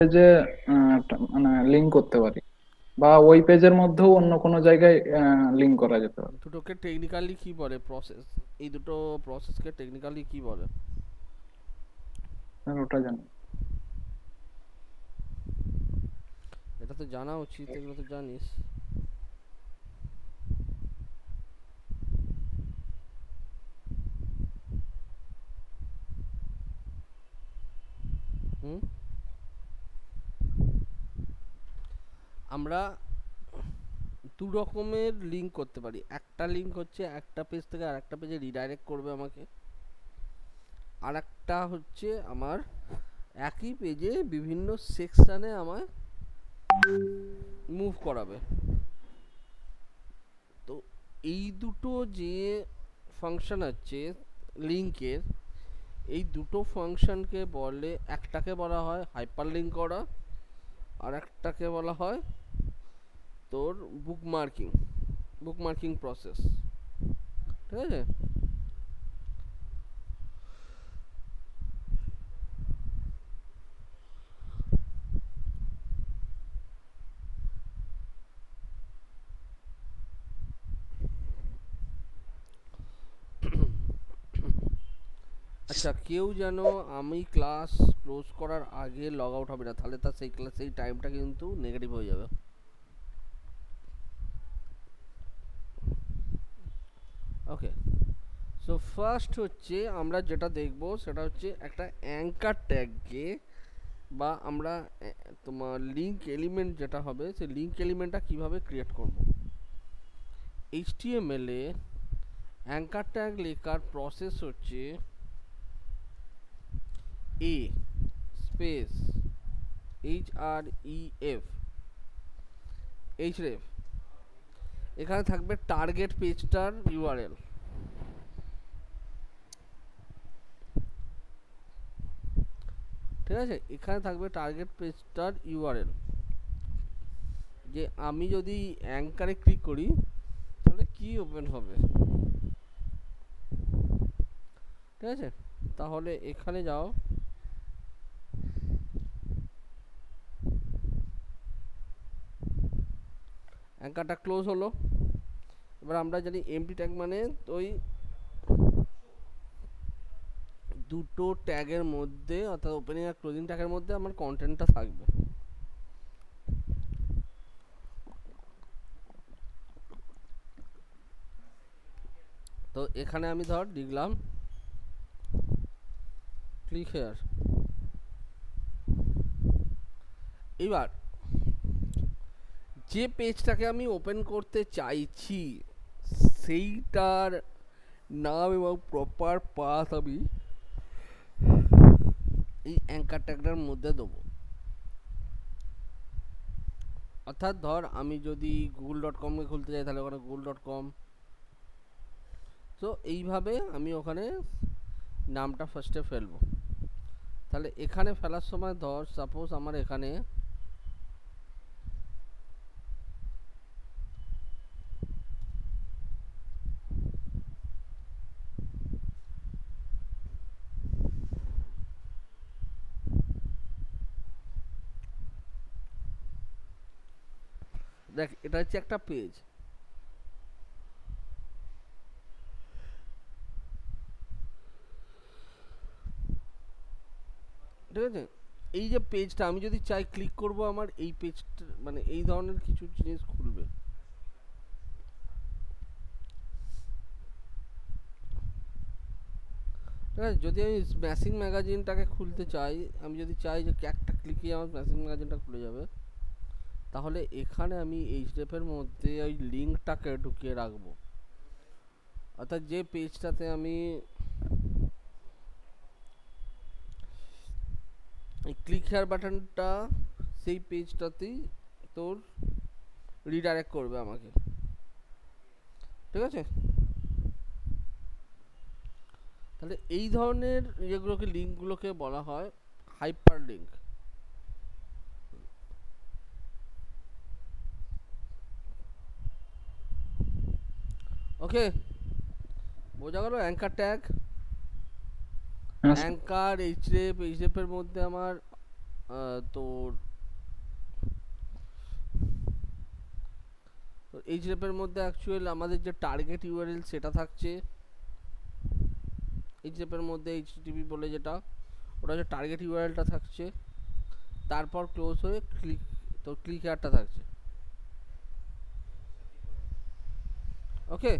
পেজে মানে লিঙ্ক করতে পারি, বা ওই পেজের মধ্যেও অন্য কোনো জায়গায় লিঙ্ক করা যেতে পারে। দুটোকে টেকনিক্যালি কি বলে প্রসেস? এই দুটো প্রসেসকে টেকনিক্যালি কি বলে? আর ওটা জানি। এটা তো জানা উচিত, এগুলো তো জানিস। হুম। আমরা দু রকমের লিঙ্ক করতে পারি। একটা লিঙ্ক হচ্ছে একটা পেজ থেকে আরেকটা পেজে রিডাইরেক্ট করবে আমাকে। আর একটা হচ্ছে আমার একই পেজে বিভিন্ন সেকশানে আমায় মুভ করাবে। তো এই দুটো যে ফাংশন আছে লিঙ্কের, এই দুটো ফাংশনকে বলে, একটাকে বলা হয় হাইপার লিঙ্ক করা, আর একটাকে বলা হয় তোর বুকমার্কিং, বুকমার্কিং প্রসেস। ঠিক আছে? আচ্ছা, কেউ যেন আমি ক্লাস ক্লোজ করার আগে লগ আউট হবে না, তাহলে তার সেই ক্লাস সেই টাইমটা কিন্তু নেগেটিভ হয়ে যাবে। ওকে। সো ফার্স্ট হচ্ছে আমরা যেটা দেখব সেটা হচ্ছে একটা অ্যাঙ্কার ট্যাগকে, বা আমরা তোমার লিঙ্ক এলিমেন্ট যেটা হবে সেই লিঙ্ক এলিমেন্টটা কিভাবে ক্রিয়েট করব। HTML এ অ্যাঙ্কার ট্যাগ লেখার প্রসেস হচ্ছে এ স্পেস HREF href, এখানে থাকবে টার্গেট পেজটার ইউআরএল। ঠিক আছে, এখানে থাকবে টার্গেট পেজটার ইউআরএল। যে আমি যদি অ্যাঙ্কারে ক্লিক করি তাহলে কি ওপেন হবে। ঠিক আছে, তাহলে এখানে যাও। অ্যাঙ্কারটা ক্লোজ হলো। এবার আমরা জানি এমটি ট্যাগ মানে ওই দুটো ট্যাগের মধ্যে, অর্থাৎ ওপেনিং আর ক্লোজিং ট্যাগের মধ্যে আমার কন্টেন্টটা থাকবে। তো এখানে আমি ধর লিখলাম ক্লিক হেয়ার। এবার যে পেজটাকে আমি ওপেন করতে চাইছি সেইটার নাম এবং প্রপার পাথ আমি এই অ্যাঙ্কার ট্যাগটার মধ্যে দেবো। অর্থাৎ ধর আমি যদি google.com-এ খুলতে চাই তাহলে ওখানে google.com। তো এইভাবে আমি ওখানে নামটা ফার্স্টে ফেলবো। তাহলে এখানে ফেলার সময় ধর সাপোজ আমার এখানে দেখ, এটা হচ্ছে একটা পেজ। ঠিক আছে, এই যে পেজটা আমি যদি চাই ক্লিক করব, আমার এই পেজটা মানে এই ধরনের কিছু জিনিস খুলবে। ঠিক আছে, যদি আমি স্ম্যাশিং ম্যাগাজিনটাকে খুলতে চাই, আমি যদি চাই যে একটা ক্লিকে আমার স্ম্যাশিং ম্যাগাজিনটা খুলে যাবে, তাহলে এখানে আমি এইচডিএফের মধ্যে ওই লিঙ্কটাকে ঢুকিয়ে রাখবো। অর্থাৎ যে পেজটাতে আমি এই ক্লিক হেয়ার বাটনটা, সেই পেজটাতেই তোর রিডাইরেক্ট করবে আমাকে। ঠিক আছে, তাহলে এই ধরনের যেগুলোকে লিঙ্কগুলোকে বলা হয় হাইপার লিঙ্ক। ওকে, বোঝা গেল অ্যাঙ্কার ট্যাগ। হ্যাঁ স্যার। অ্যাঙ্কার এইচরেফ, এইচরেফের মধ্যে আমার তোর এইচরেপের মধ্যে অ্যাকচুয়াল আমাদের যে টার্গেট ইউআরএল সেটা থাকছে। এইচরেপের মধ্যে এইচটিটিপি বলে যেটা, ওটা হচ্ছে টার্গেট ইউআরএলটা থাকছে। তারপর ক্লোজ হয়ে ক্লিক হেয়ারটা থাকছে। ওকে,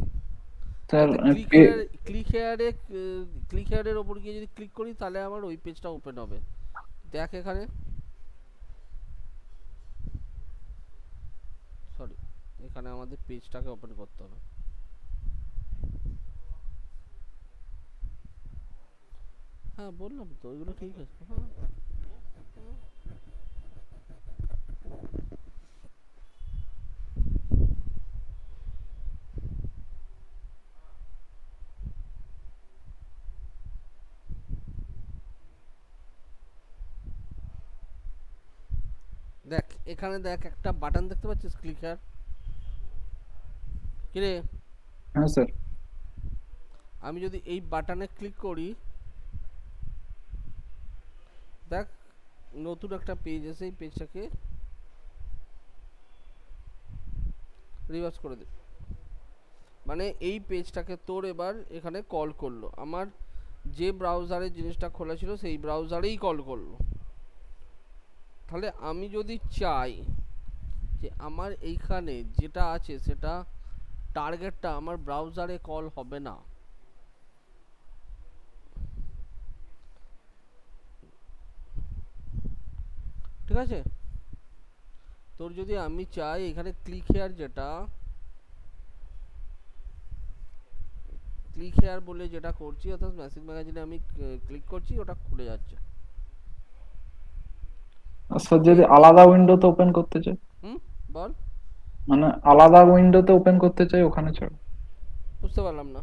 স্যার যাতে ক্লিক হেয়ারের ওপর গিয়ে যদি ক্লিক করি তাহলে আমার ওই পেজটা ওপেন হবে। দেখ এখানে, সরি, এখানে আমাদের পেজটাকে ওপেন করতে হবে। হ্যাঁ বললাম তো ওইগুলো ঠিক আছে। হ্যাঁ, দেখ এখানে দেখ একটা বাটন দেখতে পাচ্ছিস, ক্লিক হেয়ার। কিরে, হ্যাঁ স্যার। আমি যদি এই বাটনে ক্লিক করি, দেখ নতুন একটা পেজ এসে এই পেজটাকে রিভার্স করে দে। মানে এই পেজটাকে তোর এবার এখানে কল করলো, আমার যে ব্রাউজারে জিনিসটা খোলা ছিল সেই ব্রাউজারেই কল করলো। তাহলে আমি যদি চাই যে আমার এইখানে যেটা আছে সেটা টার্গেটটা আমার ব্রাউজারে কল হবে না, ঠিক আছে? তোর যদি আমি চাই এখানে ক্লিক হেয়ার, যেটা ক্লিক হেয়ার বলে যেটা করছি, অর্থাৎ ম্যাসিভ ম্যাগাজিনে আমি ক্লিক করছি, ওটা খুলে যাচ্ছে। স্যার ওকে, যদি আলাদা উইন্ডোতে ওপেন করতে চাই, হুম, বল। মানে আলাদা উইন্ডোতে ওপেন করতে চাই ওখানে ছাড়া, বুঝতে পারলাম না।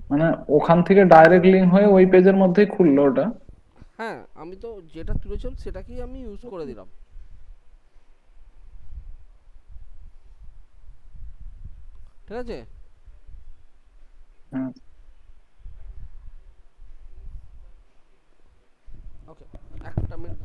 মানে ওখান থেকে ডাইরেক্ট লিঙ্ক হয়ে ওই পেজের মধ্যেই খুললো ওটা। হ্যাঁ, আমি তো যেটা তুলেছিলাম সেটাকেই আমি ইউজ করে দিলাম, ঠিক আছে? হ্যাঁ। ওকে, একটা মিনিট।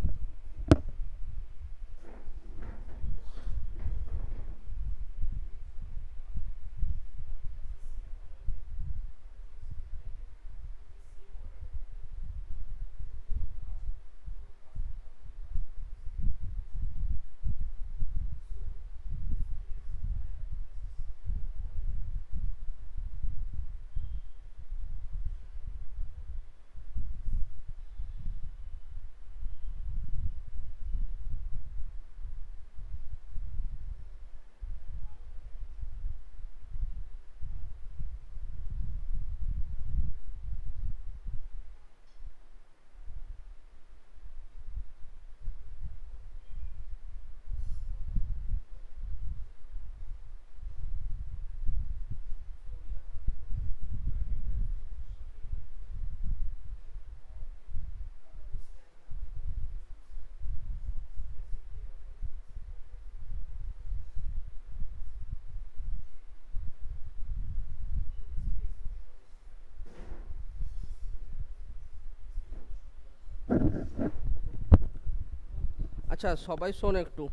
আচ্ছা সবাই শোন একটু,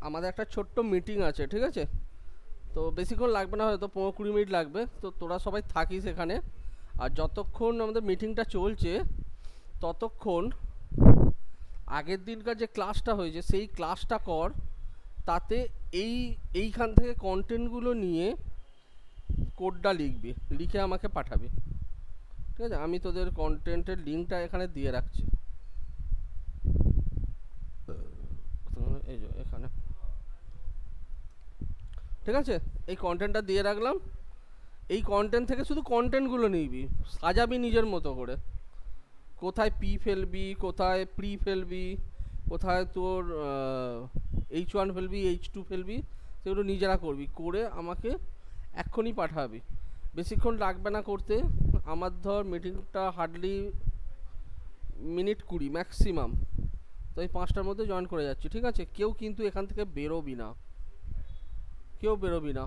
আমাদের একটা ছোট্ট মিটিং আছে, ঠিক আছে? তো বেশিক্ষণ লাগবে না, হয়তো 15-20 মিনিট লাগবে। তো তোরা সবাই থাকিস এখানে, আর যতক্ষণ আমাদের মিটিংটা চলছে ততক্ষণ আগের দিনকার যে ক্লাসটা হয়েছে সেই ক্লাসটা কর। তাতে এইখান থেকে কন্টেন্টগুলো নিয়ে কোডটা লিখবি, লিখে আমাকে পাঠাবি, ঠিক আছে? আমি তোদের কন্টেন্টের লিঙ্কটা এখানে দিয়ে রাখছি, এই যে এখানে, ঠিক আছে? এই কন্টেন্টটা দিয়ে রাখলাম। এই কন্টেন্ট থেকে শুধু কন্টেন্টগুলো নিবি, সাজাবি নিজের মতো করে। কোথায় পি ফেলবি, কোথায় প্রি ফেলবি, কোথায় তোর H1 ফেলবি, H2 ফেলবি, সেগুলো নিজেরা করবি, করে আমাকে এক্ষুনি পাঠাবি। বেশিক্ষণ লাগবে না করতে। আমার ধর মিটিংটা হার্ডলি মিনিট 20 ম্যাক্সিমাম। তো এই 5টার মধ্যে জয়েন করে যাচ্ছি, ঠিক আছে? কেউ কিন্তু এখান থেকে বেরোবি না, কেউ বেরোবি না।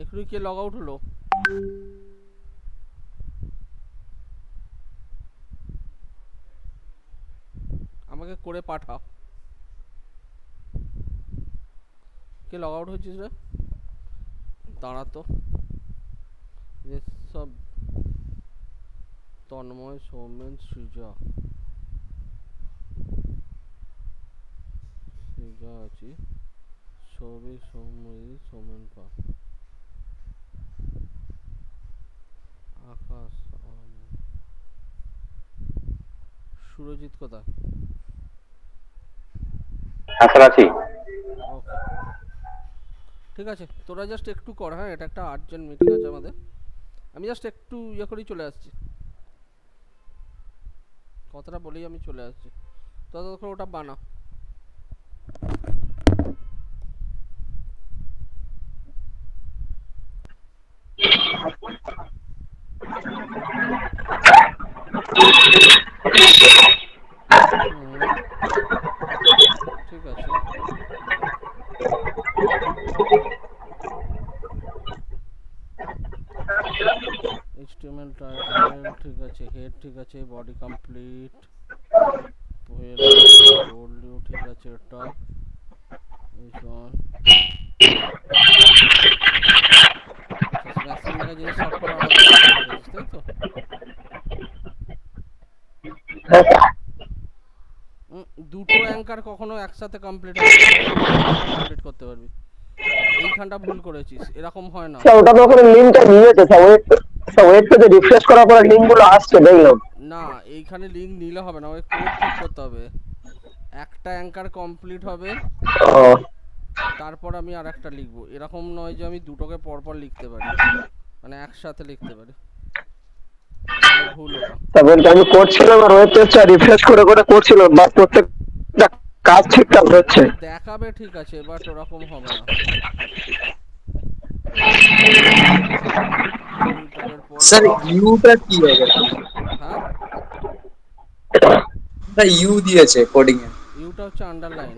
এক্ষুনি কে লগ আউট হলো? আমাকে করে পাঠা। কে লগ আউট হচ্ছিস রে? দাঁড়া তো, সব তন্ময়, সৌমেন, সৃজা, সৃজা আছি, সৌভিক, সৌময়ী, সৌমেন পা, আকাশ, সুরজিৎ কোথায়? কাছাকাছি। ওকে, ঠিক আছে, তোরা জাস্ট একটু কর। হ্যাঁ, এটা একটা আর্জেন্ট মিটিং আছে আমাদের, আমি জাস্ট একটু ইয়ে করেই চলে আসছি, কথাটা বলেই আমি চলে আসছি। ততক্ষণ ওটা বানা। হুম, ঠিক আছে। HTML টাইটেল ঠিক আছে, হেড ঠিক আছে, বডি কমপ্লিট, ডব্লিউ ঠিক আছে, এটা এইসব। আচ্ছা, ম্যাক্সিমাম জায়গায় জিনিস সব করা আলাদা আলাদা করে রেখেছিস, তাই তো? দুটো অ্যাঙ্কার কখনো একসাথে কমপ্লিট হবে না, তুই শুধু একটা কমপ্লিট করতে পারবি। এইখানটা ভুল করেছিস, এরকম হয় না। ওটা তো ওখানে লিঙ্কটা নিয়েছে, ওয়েব পেজে রিফ্রেশ করার পরে লিঙ্ক গুলো আসছে দেখলাম। না, এইখানে লিঙ্ক নিলে হবে না, ওই কোড ঠিক করতে হবে। একটা অ্যাঙ্কার কমপ্লিট হবে, ও, তারপর আমি আর একটা লিখবো। এরকম নয় যে আমি দুটোকে পরপর লিখতে পারি, মানে একসাথে লিখতে পারি, তাহলে ভুল ওটা। তা বলছি আমি করছিলাম আর ওয়েব পেজটা রিফ্রেশ করে করে করছিলাম, বা প্রত্যেকটা কাজ ঠিকঠাক হচ্ছে। ওখানে দেখাবে ঠিক আছে, বাট ওরকম হবে না। ফিল্টারের পর স্যার ইউটা কি হবে? হ্যাঁ, স্যার ইউ দিয়েছে কোডিং এ। ইউটা হচ্ছে আন্ডারলাইন।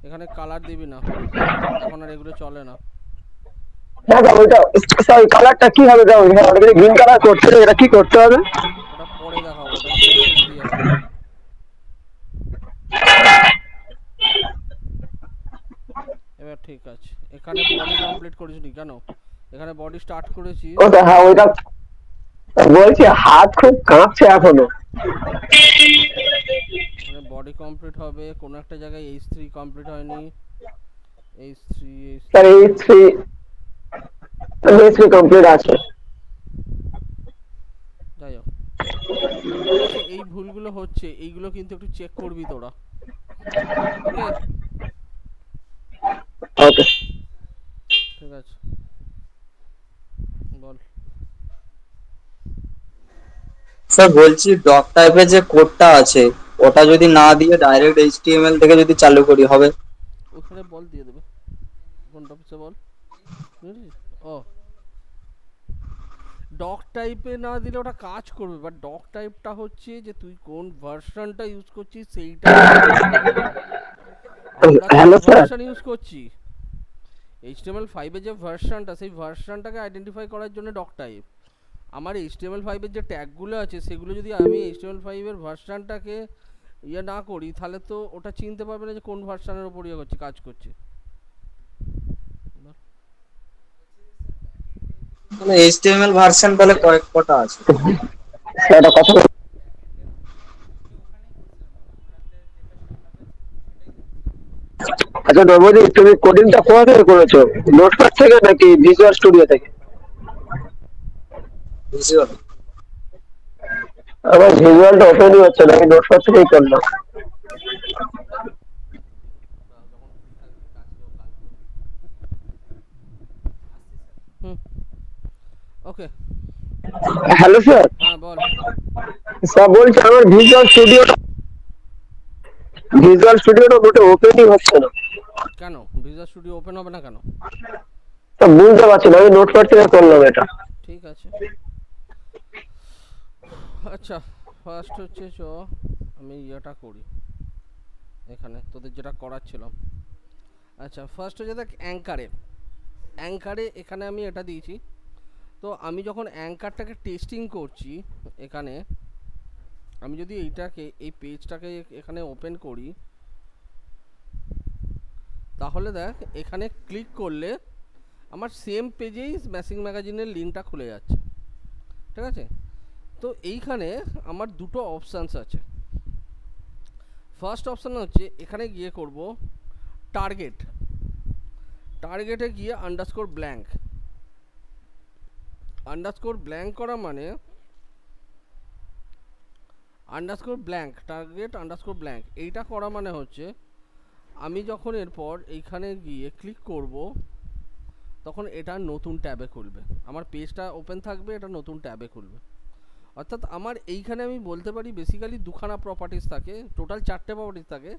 এখানে কালার দিবি না, এখন আর এগুলো চলে না। না না, ওইটা ওই কালারটা কি হবে? গ্রিন কালার করছে, এটা কি করতে হবে? ওটা পরে দেখাবো, ওটা সিএসএস দিয়ে হবে। এবার ঠিক আছে, এখানে বডি কমপ্লিট করেছিস কেন? এখানে বডি স্টার্ট করেছিস, ওটা, হ্যাঁ ওইটা বলছি, হাত খুব কাঁপছে এখনো। এখানে বডি কমপ্লিট হবে, কোনো একটা জায়গায় H3 কমপ্লিট হয়নি। H3 স্যার H3 এই থ্রি কমপ্লিট আছে। যাই হোক, ঠিক আছে। এই ভুলগুলো হচ্ছে, এইগুলো কিন্তু একটু চেক করবি তোরা, ওকে? ওকে ঠিক আছে, বল। স্যার বলছি ডক টাইপের যে কোডটা আছে ওটা যদি না দিয়ে ডাইরেক্ট এইচটিএমএল থেকে যদি চালু করি হবে? ওখানে বল দিয়ে দেবে, কোনটা পিছে বল, বুঝলি? ও, ডক টাইপে না দিলে ওটা কাজ করবে, বাট ডক টাইপটা হচ্ছে যে তুই কোন ভার্সনটা ইউজ করছিস সেইটা আইডেন্টিফাই করার জন্য। আমরা কি হ্যালো স্যার। ভার্সন ইউজ করছি, HTML5 এর যে ভার্সনটা, সেই ভার্সনটাকে আইডেন্টিফাই করার জন্য ডক টাইপ। আমার HTML5 এর যে ট্যাগগুলো আছে সেগুলো যদি আমি HTML5 এর ভার্সনটাকে ইয়ে না করি, তাহলে তো ওটা চিনতে পারবে না যে কোন ভার্সনের উপর ইয়ে করছে, কাজ করছে। মানে এইচটিএমএল ভার্সন তাহলে কটা আছে? স্যার একটা কথা আচ্ছা নবদি, তুমি কোডিংটা কোথা থেকে করেছো? নোটপ্যাড থেকে নাকি ভিজুয়াল স্টুডিও থেকে? ভিজুয়াল। আমার ভিজুয়ালটা ওপেনই হচ্ছে না, আমি নোটপ্যাড থেকেই করলাম। Hmm, okay. Hello sir. হ্যাঁ বল। স্যার বলছি আমার ভিজুয়াল স্টুডিওটা মোটে ওপেনই হচ্ছে না। কেন ভিজুয়াল স্টুডিও ওপেন হবে না কেন? তা বুঝতে পারছি না, আমি নোটপ্যাড থেকে করলাম এটা। ঠিক আছে, আচ্ছা। ফার্স্ট হচ্ছে আমি ইয়েটা করি, এখানে তোদের যেটা করাচ্ছিলাম। আচ্ছা, ফার্স্ট হচ্ছে দেখ, অ্যাঙ্কারে এখানে আমি এটা দিয়েছি। তো আমি যখন অ্যাঙ্কারটাকে টেস্টিং করছি, এখানে আমি যদি এইটাকে এই পেজটাকে এখানে ওপেন করি, তাহলে দেখ এখানে ক্লিক করলে আমার সেম পেজেই ম্যাসিং ম্যাগাজিনের লিঙ্কটা খুলে যাচ্ছে। ঠিক আছে, তো এইখানে আমার দুটো অপশানস আছে। ফার্স্ট অপশান হচ্ছে এখানে গিয়ে করব টার্গেট, টার্গেটে গিয়ে আন্ডারস্কোর ব্ল্যাঙ্ক। আন্ডারস্কোর ব্ল্যাঙ্ক করা মানে underscore blank, target underscore blank, এইটা করা মানে হচ্ছে আমি যখন এরপর এইখানে গিয়ে ক্লিক করব তখন এটা নতুন ট্যাবে খুলবে, আমার পেজটা ওপেন থাকবে, এটা নতুন ট্যাবে খুলবে। অর্থাৎ আমার এইখানে আমি বলতে পারি বেসিক্যালি দুখানা প্রপার্টিস থাকে, টোটাল 4টে প্রপার্টিস থাকে,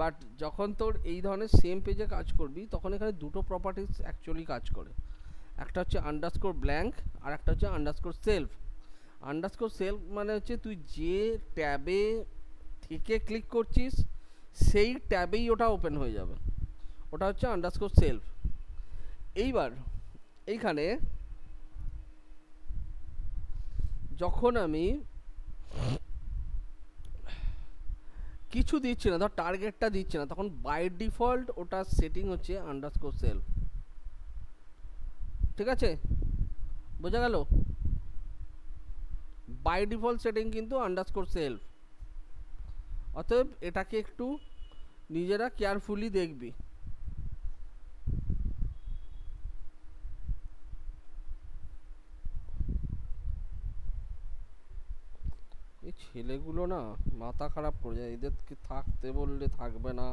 বাট যখন তোর এই ধরনের সেম পেজে কাজ করবি তখন এখানে দুটো প্রপার্টিস অ্যাকচুয়ালি কাজ করে। একটা হচ্ছে আন্ডারস্কোর ব্ল্যাঙ্ক আর একটা হচ্ছে আন্ডারস্কোর সেলফ। আন্ডারস্কোর সেলফ মানে হচ্ছে তুই যে ট্যাবে থেকে ক্লিক করছিস সেই ট্যাবেই ওটা ওপেন হয়ে যাবে, ওটা হচ্ছে আন্ডারস্কোর সেলফ। এইবার এইখানে যখন আমি কিছু দিচ্ছি না, ধর টার্গেটটা দিচ্ছি না, তখন বাই ডিফল্ট ওটা সেটিং হচ্ছে আন্ডারস্কোর সেলফ। ঠিক আছে, বোঝা গেল? বাই ডিফল্ট সেটিং কিন্তু আন্ডারস্কোর সেলফ। অতএব এটাকে একটু নিজেরা কেয়ারফুলি দেখবি। এই ছেলেগুলো না মাথা খারাপ করে যায়, এদেরকে থাকতে বললে থাকবে না।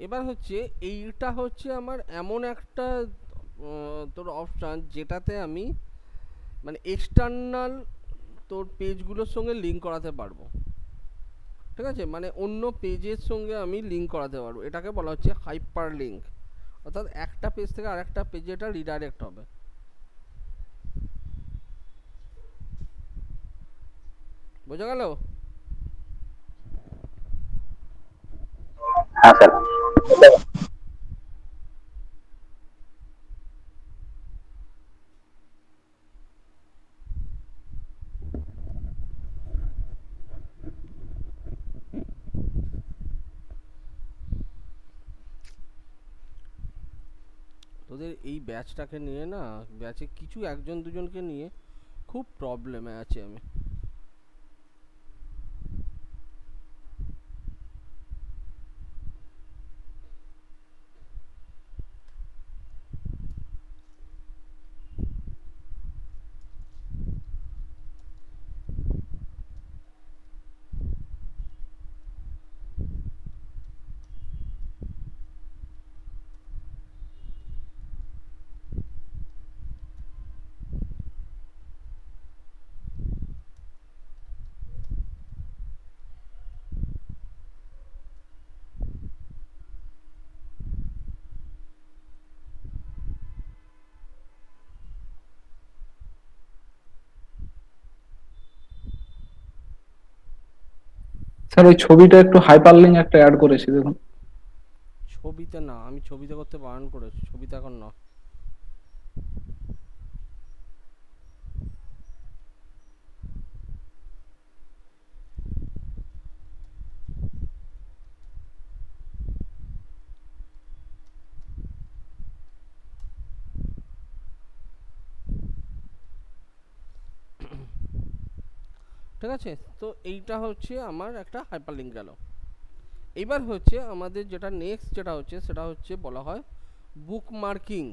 এবার হচ্ছে এইটা হচ্ছে আমার এমন একটা তোর অপশান যেটাতে আমি মানে এক্সটার্নাল তোর পেজগুলোর সঙ্গে লিঙ্ক করাতে পারবো। ঠিক আছে, মানে অন্য পেজের সঙ্গে আমি লিঙ্ক করাতে পারবো, এটাকে বলা হচ্ছে হাইপার লিঙ্ক। অর্থাৎ একটা পেজ থেকে আরেকটা পেজে এটা রিডাইরেক্ট হবে। বোঝা গেল? হ্যাঁ স্যার। তোদের এই ব্যাচটাকে নিয়ে না, ব্যাচে কিছু একজন দুজনকে নিয়ে খুব প্রবলেমে আছি আমি। স্যার ওই ছবিটা একটু হাইপার লিঙ্ক একটা অ্যাড করেছি দেখুন। ছবিতে না, আমি ছবিতে করতে বারণ করেছি, ছবিতে এখন না। ঠিক আছে, তো এইটা হচ্ছে আমার একটা হাইপার লিঙ্ক গেল। এইবার হচ্ছে আমাদের যেটা নেক্সট যেটা হচ্ছে সেটা হচ্ছে বলা হয় বুকমার্কিং।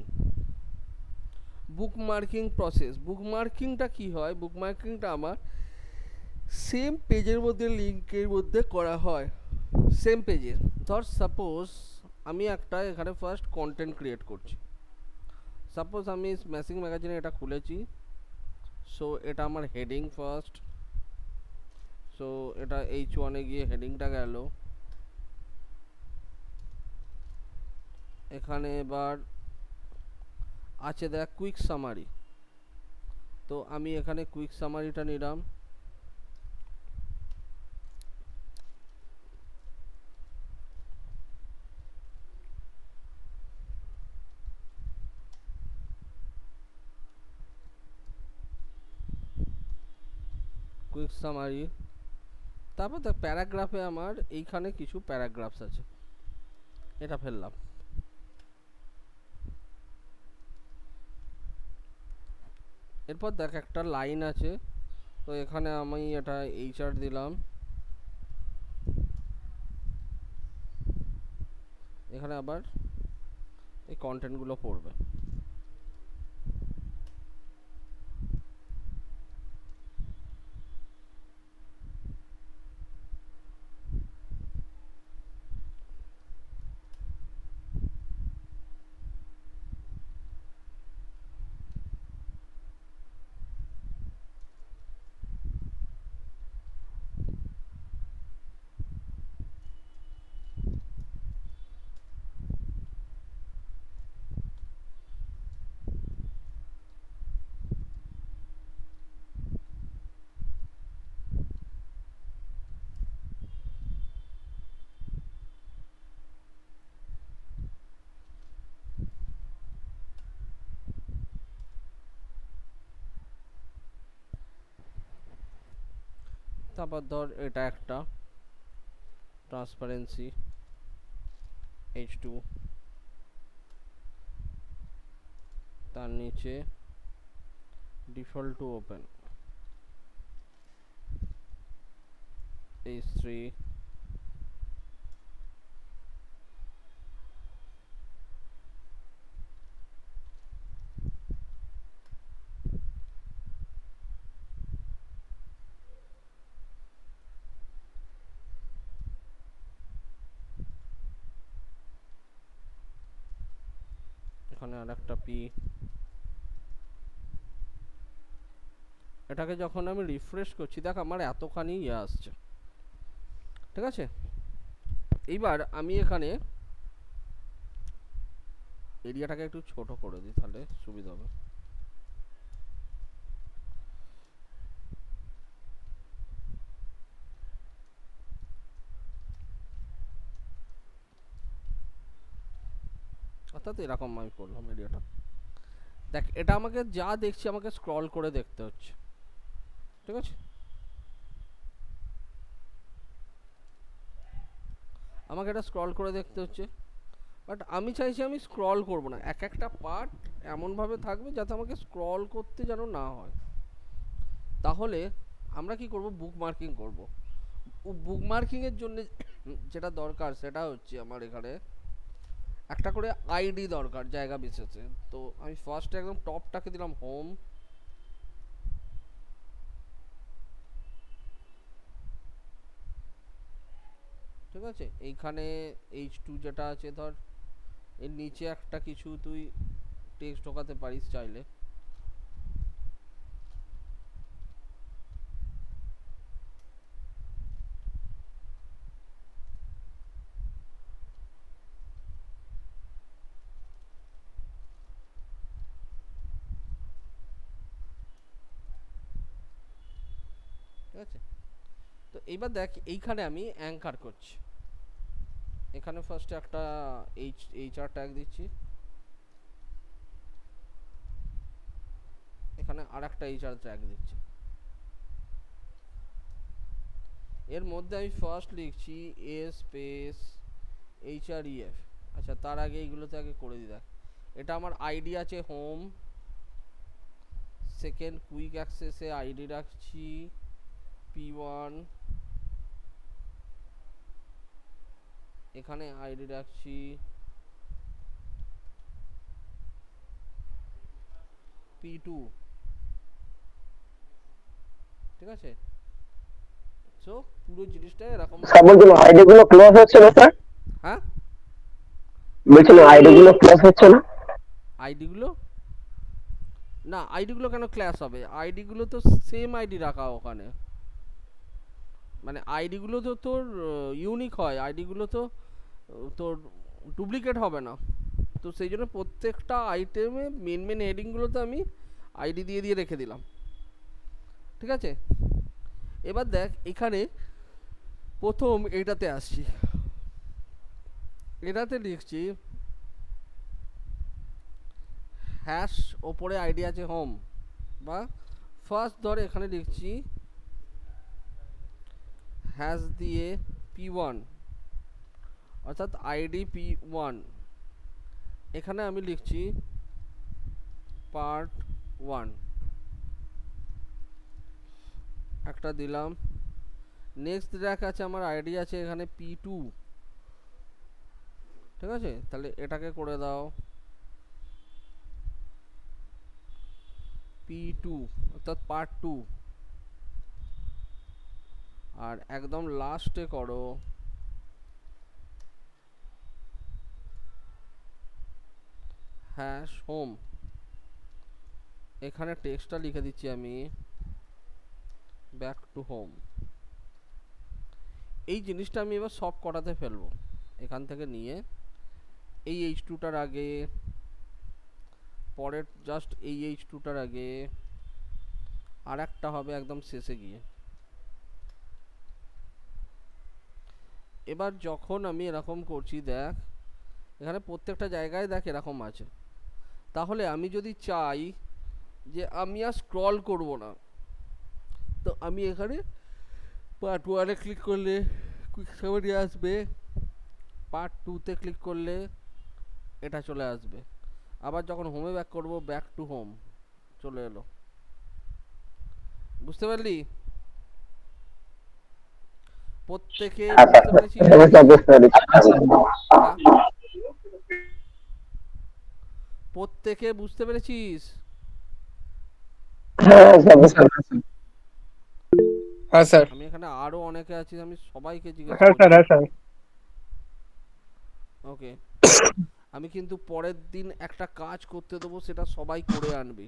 বুকমার্কিং প্রসেস, বুকমার্কিংটা কি হয়? বুকমার্কিংটা আমার সেম পেজের মধ্যে লিঙ্কের মধ্যে করা হয়, সেম পেজে। ধর সাপোজ আমি একটা এখানে ফার্স্ট কন্টেন্ট ক্রিয়েট করছি, সাপোজ আমি ম্যাসিং ম্যাগাজিনে এটা খুলেছি। সো এটা আমার হেডিং ফার্স্ট, সো এটা H1-এ গিয়ে হেডিংটা গেল। এখানে এবার আছে দেখ কুইক সামারি, তো আমি এখানে কুইক সামারিটা নিলাম। Quick summary. তারপর দেখ প্যারাগ্রাফে আমার এইখানে কিছু প্যারাগ্রাফস আছে, এটা ফেললাম। এরপর দেখ একটা লাইন আছে, তো এখানে আমি এটা এইচআর দিলাম, এখানে আবার এই কন্টেন্টগুলো পড়বে। তারপর ধর এটা একটা ট্রান্সপারেন্সি H2, তার নিচে ডিফল্ট টু ওপেন H3, এখানে আর একটা P। এটাকে যখন আমি রিফ্রেশ করছি দেখ আমার এতখানি ইয়ে আসছে, ঠিক আছে। এইবার আমি এখানে এরিয়াটাকে একটু ছোট করে দিই, তাহলে সুবিধা হবে। অর্থাৎ এরকম আমি করলাম এরিয়াটা। দেখ এটা আমাকে যা দেখছি আমাকে স্ক্রল করে দেখতে হচ্ছে, ঠিক আছে। আমাকে এটা স্ক্রল করে দেখতে হচ্ছে, বাট আমি চাইছি আমি স্ক্রল করব না, এক একটা পার্ট এমনভাবে থাকবে যাতে আমাকে স্ক্রল করতে যেন না হয়। তাহলে আমরা কি করব, বুক মার্কিং করব। বুক মার্কিং এর জন্য যেটা দরকার সেটা হচ্ছে আমার এখানে একটা করে আইডি দরকার জায়গা বিশেষে। তো আমি ফার্স্টে একদম টপটাকে দিলাম হোম, ঠিক আছে। এইখানে H2 যেটা আছে ধর, এর নিচে একটা কিছু তুই টেক্সট ঢোকাতে পারিস চাইলে। ঠিক আছে, তো এইবার দেখ এইখানে আমি অ্যাঙ্কার করছি। এখানে ফার্স্টে একটা HR ট্যাগ দিচ্ছি, এখানে আর একটা HR ট্যাগ দিচ্ছি। এর মধ্যে আমি ফার্স্ট লিখছি A স্পেস HREF। আচ্ছা তার আগে এইগুলোতে আগে করে দিই। দেখ এটা আমার আইডি আছে হোম, সেকেন্ড কুইক অ্যাক্সেসে আইডি রাখছি P1, এখানে আইডি রাখছি P2, ঠিক আছে। সো পুরো জিনিসটা এরকম। স্যার বলছিলাম আইডি গুলো ক্লোজ হচ্ছে না স্যার, হ্যাঁ বলছিলাম আইডি গুলো ক্লোজ হচ্ছে না। আইডিগুলো না, আইডিগুলো কেন ক্লাস হবে, আইডিগুলো তো সেম আইডি রাখা ওখানে, মানে আইডিগুলো তো তোর ইউনিক হয়, আইডিগুলো তো তোর ডুপ্লিকেট হবে না। তো সেই জন্য প্রত্যেকটা আইটেমে মেন হেডিংগুলোতে আমি আইডি দিয়ে দিয়ে রেখে দিলাম, ঠিক আছে। এবার দেখ এখানে প্রথম এইটাতে আসছি, এটাতে লিখছি হ্যাশ, ওপরে আইডি আছে হোম, বা ফার্স্ট ধরে এখানে লিখছি হ্যাশ দিয়ে p1 অর্থাৎ আইডি p1, এখানে আমি লিখছি পার্ট 1 একটা দিলাম। নেক্সট দেখ আছে আমার আইডি আছে এখানে p2, ঠিক আছে, তাহলে এটাকে করে দাও p2 অর্থাৎ পার্ট 2, আর একদম লাস্টে করো হ্যাশ হোম। এখানে টেক্সটটা লিখে দিচ্ছি আমি ব্যাক টু হোম। এই জিনিসটা আমি এবার সব কটাতে ফেলবো, এখান থেকে নিয়ে এই h2টার আগে, পরের জাস্ট এই h2টার আগে, আর একটা হবে একদম শেষে গিয়ে। এবার যখন আমি এরকম করছি দেখ এখানে প্রত্যেকটা জায়গায় দেখ এরকম আছে, তাহলে আমি যদি চাই যে আমি আর স্ক্রল করব না, তো আমি এখানে পার্ট 1-এ ক্লিক করলে কুইক সামারি আসবে, পার্ট 2-তে ক্লিক করলে এটা চলে আসবে, আবার যখন হোমে ব্যাক করব ব্যাক টু হোম চলে এলো। বুঝতে পারলি? প্রত্যেকে হ্যাঁ স্যার, বুঝতে পেরেছিস? এবার সব বুঝতে পেরেছি। হ্যাঁ? প্রত্যেকে বুঝতে পেরেছিস? হ্যাঁ সব বুঝতে স্যার, হ্যাঁ স্যার। আমি এখানে আরো অনেকে আছি, আমি সবাইকে জিজ্ঞেস হ্যাঁ স্যার, করছি। হ্যাঁ স্যার। ওকে, আমি কিন্তু পরের দিন একটা কাজ করতে দেবো, সেটা সবাই করে আনবি,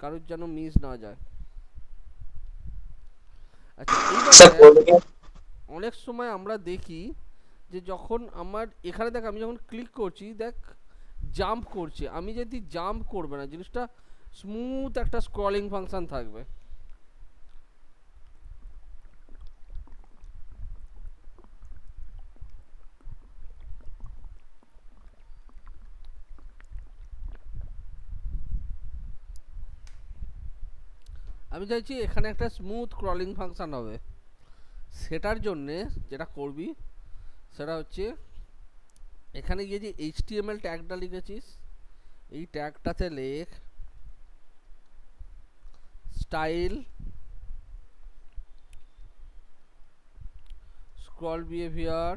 কারোর যেন মিস না যায়। আচ্ছা এইবার স্যার দেখ, অনেক সময় আমরা দেখি যে যখন আমার এখানে দেখ আমি যখন ক্লিক করছি দেখ জাম্প করছে, আমি যদি জাম্প করবে না, জিনিসটা স্মুথ একটা স্ক্রলিং ফাংশন থাকবে। আমি চাইছি এখানে একটা স্মুথ ক্রলিং ফাংশন হবে, সেটার জন্যে যেটা করবি সেটা হচ্ছে এখানে গিয়ে যে HTML ট্যাগটা লিখেছিস এই ট্যাগটাতে লেখ স্টাইল স্ক্রল বিহেভিয়ার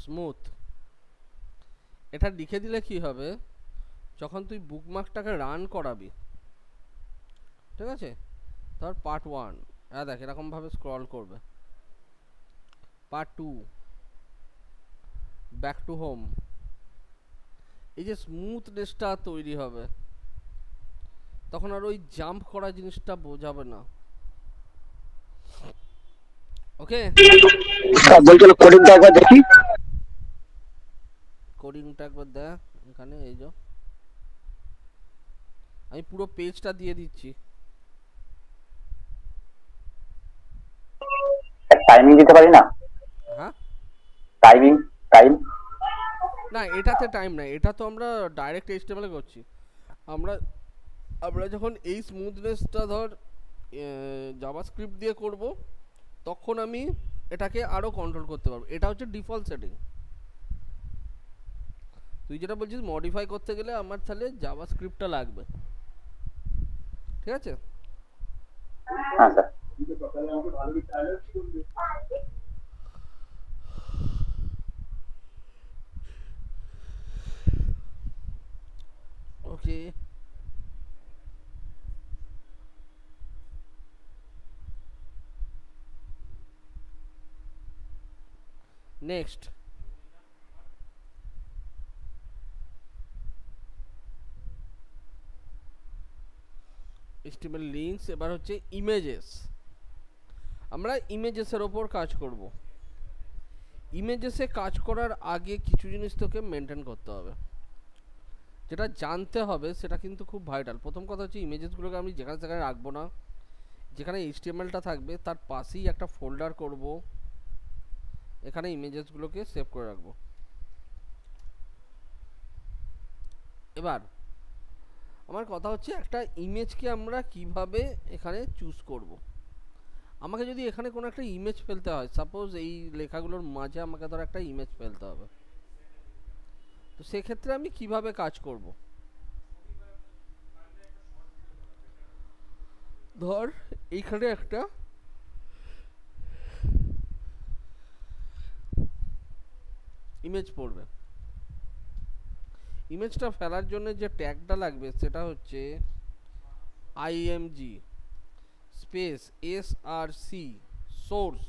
স্মুথ। এটা লিখে দিলে কি হবে, যখন তুই বুকমার্কটাকে রান করাবি, ঠিক আছে, ধর পার্ট 1 দেখ এরকমভাবে স্ক্রল করবে, পার্ট 2 ব্যাক টু হোম, এই যে স্মুথনেসটা তৈরি হবে, তখন আর ওই জাম্প করা জিনিসটা বোঝাবে না। ওকে, স্যার বলছিল কোডিংটা একবার দেখি। কোডিংটা একবার দেখ এখানে, এই যে আমি পুরো পেজটা দিয়ে দিচ্ছি। টাইমিং দিতে পারি না? হ্যাঁ, টাইমিং, টাইম। না এটাতে টাইম নাই, এটা তো আমরা ডাইরেক্ট HTML এ করছি। আমরা আমরা যখন এই স্মুথনেসটা ধর জাভাস্ক্রিপ্ট দিয়ে করব, তখন আমি এটাকে আরো কন্ট্রোল করতে পারবো। এটা হচ্ছে ডিফল্ট সেটিং। তুই যেটা বলছিস মডিফাই করতে গেলে আমার তাহলে জাভাস্ক্রিপ্টটা লাগবে, ঠিক আছে? হ্যাঁ স্যার। ওকে, নেক্সট HTML লিঙ্কস। এবার হচ্ছে ইমেজেস। আমরা ইমেজেসের ওপর কাজ করব। ইমেজেসে কাজ করার আগে কিছু জিনিস তোকে মেনটেন করতে হবে, যেটা জানতে হবে, সেটা কিন্তু খুব ভাইটাল। প্রথম কথা হচ্ছে ইমেজেসগুলোকে আমি যেখানে সেখানে রাখবো না, যেখানে HTMLটা থাকবে তার পাশেই একটা ফোল্ডার করব, এখানে ইমেজেসগুলোকে সেভ করে রাখবো। এবার আমার কথা হচ্ছে একটা ইমেজকে আমরা কিভাবে এখানে চুজ করব। আমাকে যদি এখানে কোনো একটা ইমেজ ফেলতে হয়, সাপোজ এই লেখাগুলোর মাঝে আমাকে ধর একটা ইমেজ ফেলতে হবে, তো সেক্ষেত্রে আমি কিভাবে কাজ করব? ধর এইখানে একটা ইমেজ পড়বে, ইমেজটা ফেলার জন্য যে ট্যাগটা লাগবে সেটা হচ্ছে আইএমজি স্পেস এসআরসি সোর্স।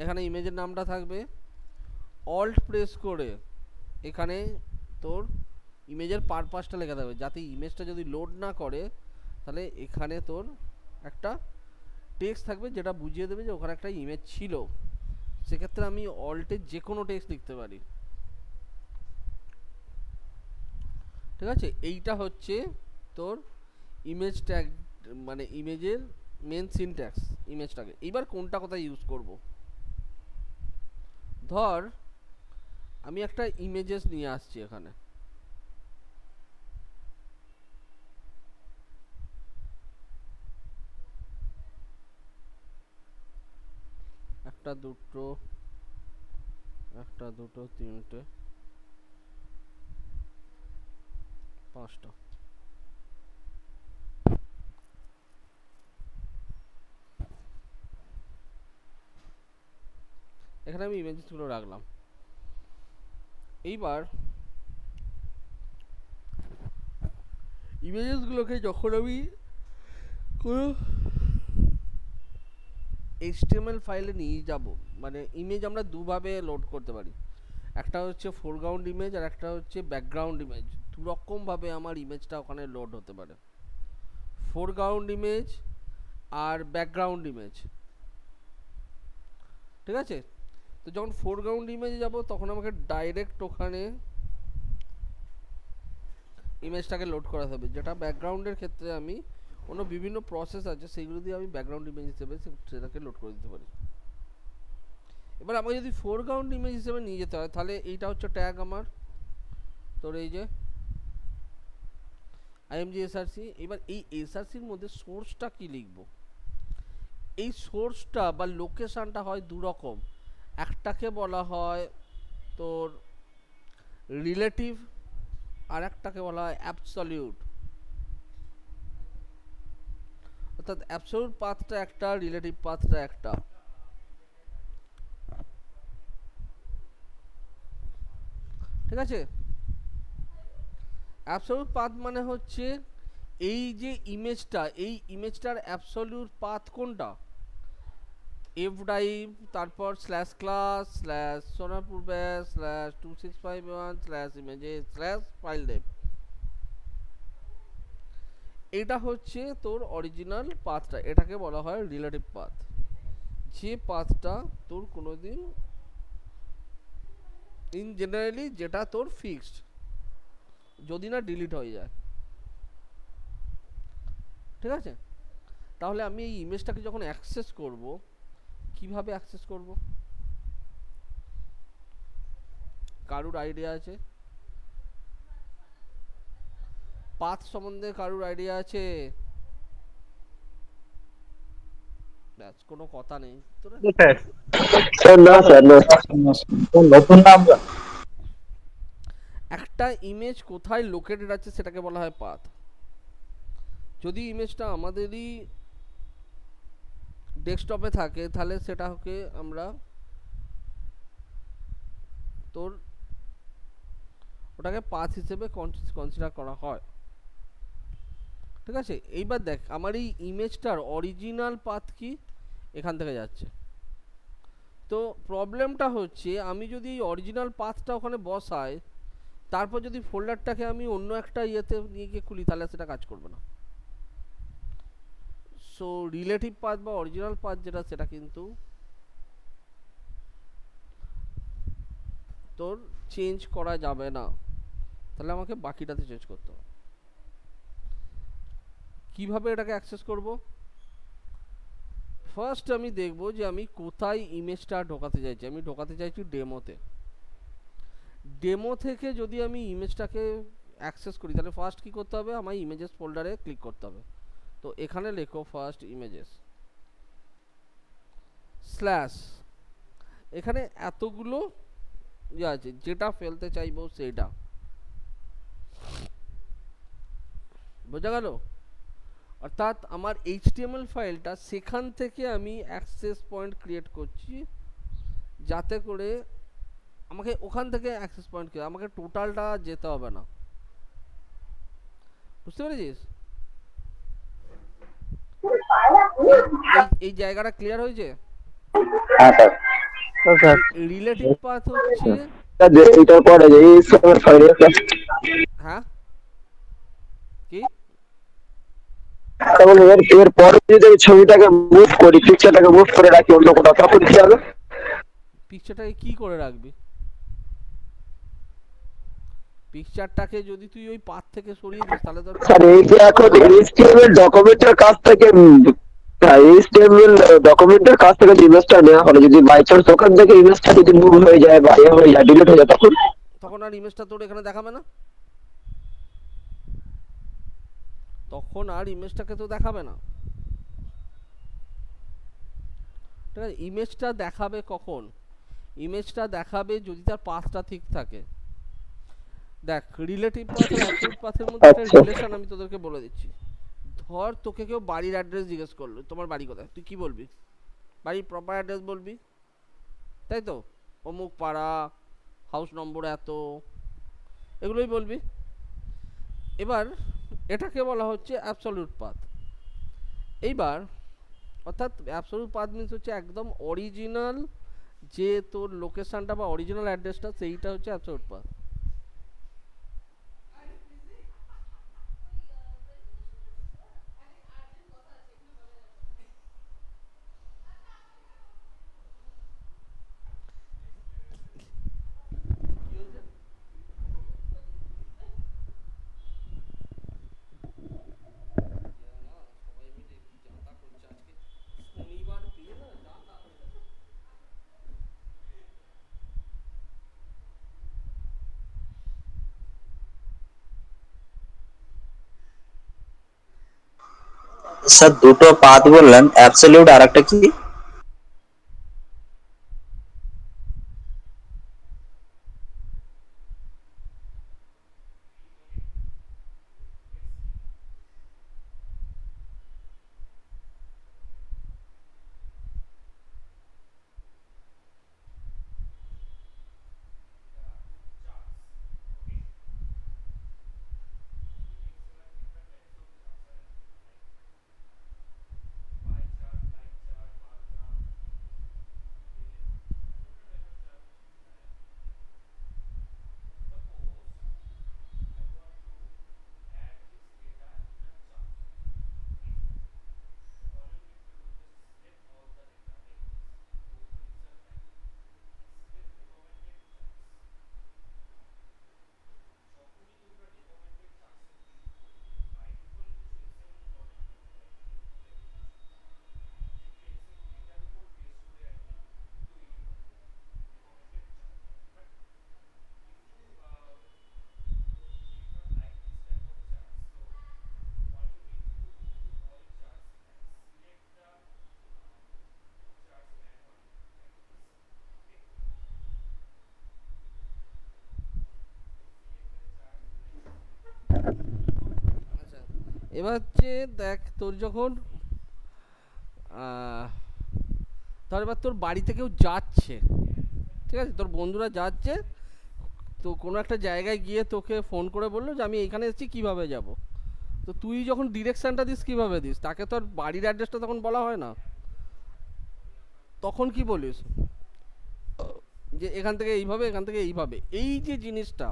এখানে ইমেজের নামটা থাকবে, অল্ট প্রেস করে এখানে তোর ইমেজের পারপাসটা লেখা থাকবে, যাতে ইমেজটা যদি লোড না করে তাহলে এখানে তোর একটা টেক্সট থাকবে যেটা বুঝিয়ে দেবে যে ওখানে একটা ইমেজ ছিল। সেক্ষেত্রে আমি অল্টের যে কোনো টেক্সট লিখতে পারি। ঠিক আছে, এইটা হচ্ছে তোর ইমেজ ট্যাগ, মানে ইমেজের মেন সিনট্যাক্স ইমেজটাকে। এইবার কোনটা কোথায় ইউজ করব? ধর আমি একটা ইমেজেস নিয়ে আসছি এখানে, একটা দুটো তিনটে পাঁচটা। এখানে আমি ইমেজেসগুলো রাখলাম। এইবার ইমেজেসগুলোকে যখন আমি কোনো HTML ফাইলে নিয়ে যাব, মানে ইমেজ আমরা দুভাবে লোড করতে পারি, একটা হচ্ছে ফোরগ্রাউন্ড ইমেজ আর একটা হচ্ছে ব্যাকগ্রাউন্ড ইমেজ। দু রকম ভাবে আমার ইমেজটা ওখানে লোড হতে পারে, ফোরগ্রাউন্ড ইমেজ আর ব্যাকগ্রাউন্ড ইমেজ। ঠিক আছে, তো যখন ফোরগ্রাউন্ড ইমেজে যাব তখন আমাকে ডাইরেক্ট ওখানে ইমেজটাকে লোড করা হবে, যেটা ব্যাকগ্রাউন্ডের ক্ষেত্রে আমি অন্য বিভিন্ন প্রসেস আছে সেইগুলো দিয়ে আমি ব্যাকগ্রাউন্ড ইমেজ হিসেবে সেটাকে লোড করে দিতে পারি। এবার আমাকে যদি ফোরগ্রাউন্ড ইমেজ হিসেবে নিয়ে যেতে হয় তাহলে এইটা হচ্ছে ট্যাগ আমার, তোর এই যে আইএমজি এসআরসি। এবার এই এসআরসির মধ্যে সোর্সটা কি লিখব? এই সোর্সটা বা লোকেশনটা হয় দু রকম, একটাকে বলা হয় তোর রিলেটিভ আর একটাকে বলা হয় অ্যাবসলিউট। অর্থাৎ অ্যাবসলিউট পাথটা একটা, রিলেটিভ পাথটা একটা। ঠিক আছে, অ্যাবসলিউট পাথ মানে হচ্ছে এই যে ইমেজটা, এই ইমেজটার অ্যাবসলিউট পাথ কোনটা, এফ ড্রাইভ, তারপর স্ল্যাশ ক্লাস স্ল্যাশ সোনারপুর ব্যাস slash 2651 slash images slash file Dave. এটা হচ্ছে তোর অরিজিনাল পাথটা, এটাকে বলা হয় রিলেটিভ পাথ। যে পাথটা তোর কোনোদিন ইন জেনারেলি যেটা তোর ফিক্সড, যদি না ডিলিট হয়ে যায়। ঠিক আছে, তাহলে আমি এই ইমেজটাকে যখন অ্যাক্সেস করব, কিভাবে অ্যাক্সেস করব? কারুর আইডিয়া আছে? পাথ সম্বন্ধে কারুর আইডিয়া আছে? ব্যাস, কোনো কথা নেই তোরা। স্যার না স্যার না। নতুন নাম। একটা ইমেজ কোথায় লোকেটেড আছে সেটাকে বলা হয় পাথ। যদি ইমেজটা আমাদেরই ডেস্কটপে থাকে তাহলে সেটাকে আমরা তোর ওটাকে পাথ হিসেবে কনসিডার করা হয়। ঠিক আছে, এইবার দেখ আমার এই ইমেজটার অরিজিনাল পাথ কি, এখান থেকে যাচ্ছে। তো প্রবলেমটা হচ্ছে আমি যদি এই অরিজিনাল পাথটা ওখানে বসাই, তারপর যদি ফোল্ডারটাকে আমি অন্য একটা ইয়েতে নিয়ে গিয়ে খুলি তাহলে সেটা কাজ করবে না। সো রিলেটিভ পাথ বা অরিজিনাল পাথ যেটা, সেটা কিন্তু তোর চেঞ্জ করা যাবে না, তাহলে আমাকে বাকিটাতে চেঞ্জ করতে হবে। কিভাবে এটাকে অ্যাক্সেস করব? ফার্স্ট আমি দেখব যে আমি কোথায় ইমেজটা ঢোকাতে চাইছি। আমি ঢোকাতে চাইছি ডেমোতে। ডেমো থেকে যদি আমি ইমেজটাকে অ্যাক্সেস করি, তাহলে ফার্স্ট কি করতে হবে, আমার ইমেজেস ফোল্ডারে ক্লিক করতে হবে। তো এখানে লেখো ফার্স্ট ইমেজেস স্ল্যাশ, এখানে এতগুলো ইয়ে আছে, যেটা ফেলতে চাইবো সেটা, বোঝা গেল? অর্থাৎ আমার এইচটিএমএল ফাইলটা সেখান থেকে আমি অ্যাক্সেস পয়েন্ট ক্রিয়েট করছি, যাতে করে আমাকে ওখান থেকে অ্যাক্সেস পয়েন্ট ক্রিয়েট, আমাকে টোটালটা যেতে হবে না। বুঝতে পেরেছিস? এই জায়গাটা ক্লিয়ার হয়েছে? হ্যাঁ স্যার। স্যার রিলেটিভ পাথ হচ্ছে, এইটার পরে যে এইচটিএমএল ফাইল, হ্যাঁ কি তাহলে এর পরে যদি আমি ছবিটাকে মুভ করি, পিকচারটাকে মুভ করে রাখি অন্য কোথাও, তখন কি হবে? পিকচারটাকে কি করে রাখবি? পিকচারটাকে যদি তুই ওই পাথ থেকে সরিয়ে দিস তাহলে তোর স্যার এই যে এখন এইচটিএমএল ডকুমেন্টের কাছ থেকে এইচটিএমএল ডকুমেন্টের কাছ থেকে ইমেজটা নেওয়া হলো, যদি বাই চান্স ওখান থেকে ইমেজটা যদি মুভ হয়ে যায় বা ইয়ে হয়ে যায়, ডিলিট হয়ে যায়, তখন? তখন আর ইমেজটা তোর এখানে দেখাবে না, তখন আর ইমেজটাকে তো দেখাবে না। ঠিক আছে, ইমেজটা দেখাবে কখন? ইমেজটা দেখাবে যদি তার পাথটা ঠিক থাকে। দেখ, রিলেটিভ পাথ আর অ্যাবসলিউট পাথের মধ্যে একটা আচ্ছা। রিলেশন আমি তোদেরকে বলে দিচ্ছি। ধর তোকে কেউ বাড়ির অ্যাড্রেস জিজ্ঞেস করলো, তোমার বাড়ি কোথায়, তুই কি বলবি? বাড়ির প্রপার অ্যাড্রেস বলবি, তাই তো? অমুক পাড়া, হাউস নম্বর এত, এগুলোই বলবি। এবার এটাকে বলা হচ্ছে অ্যাবসলিউট পাথ। এইবার অর্থাৎ অ্যাবসলিউট পাথ মিন্স হচ্ছে একদম অরিজিনাল, যে তোর লোকেশনটা বা অরিজিনাল অ্যাড্রেসটা, সেইটা হচ্ছে অ্যাবসলিউট পাথ। স্যার দুটো পাথ বললেন, অ্যাবসলিউট আর একটা কি? আচ্ছা, এবার হচ্ছে দেখ, তোর যখন ধর এবার তোর বাড়িতে কেউ যাচ্ছে, ঠিক আছে, তোর বন্ধুরা যাচ্ছে, তো কোনো একটা জায়গায় গিয়ে তোকে ফোন করে বললো যে আমি এইখানে এসেছি, কিভাবে যাব? তো তুই যখন ডিরেকশনটা দিস কিভাবে দিস? তাকে তো আর বাড়ির অ্যাড্রেসটা তখন বলা হয় না, তখন কি বলিস যে এখান থেকে এইভাবে, এখান থেকে এইভাবে, এই যে জিনিসটা,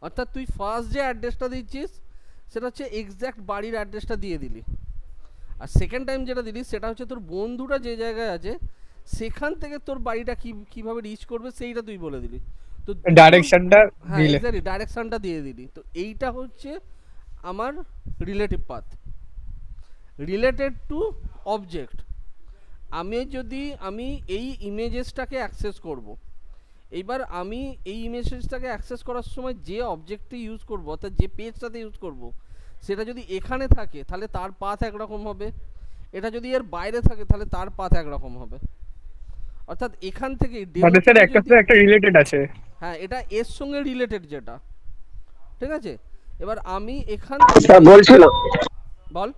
অর্থাৎ তুই ফার্স্ট যে অ্যাড্রেসটা দিচ্ছিস সেটা হচ্ছে এক্স্যাক্ট বাড়ির অ্যাড্রেসটা দিয়ে দিলি, আর সেকেন্ড টাইম যেটা দিলি সেটা হচ্ছে তোর বন্ধুরা যে জায়গায় আছে সেখান থেকে তোর বাড়িটা কিভাবে রিচ করবে সেইটা তুই বলে দিলি। তো ডাইরেকশনটা হ্যাঁ দিলে এক্স্যাক্টলি ডাইরেকশনটা দিয়ে দিলি। তো এইটা হচ্ছে আমার relative path, related to object. আমি এই ইমেজেসটাকে অ্যাক্সেস করব, এইবার আমি এই ইমেজটাকে অ্যাক্সেস করার সময় যে অবজেক্টটি ইউজ করব অর্থাৎ যে পেজটাতে ইউজ করব সেটা যদি এখানে থাকে তাহলে তার পাথ একরকম হবে, এটা যদি এর বাইরে থাকে তাহলে তার পাথ একরকম হবে। অর্থাৎ এখান থেকে ডেমো মানে স্যার থেকে একটা যদি, সাথে একটা রিলেটেড আছে। হ্যাঁ এটা এর সঙ্গে রিলেটেড যেটা, ঠিক আছে। এবার আমি এখান স্যার থেকে বলছিলাম বল।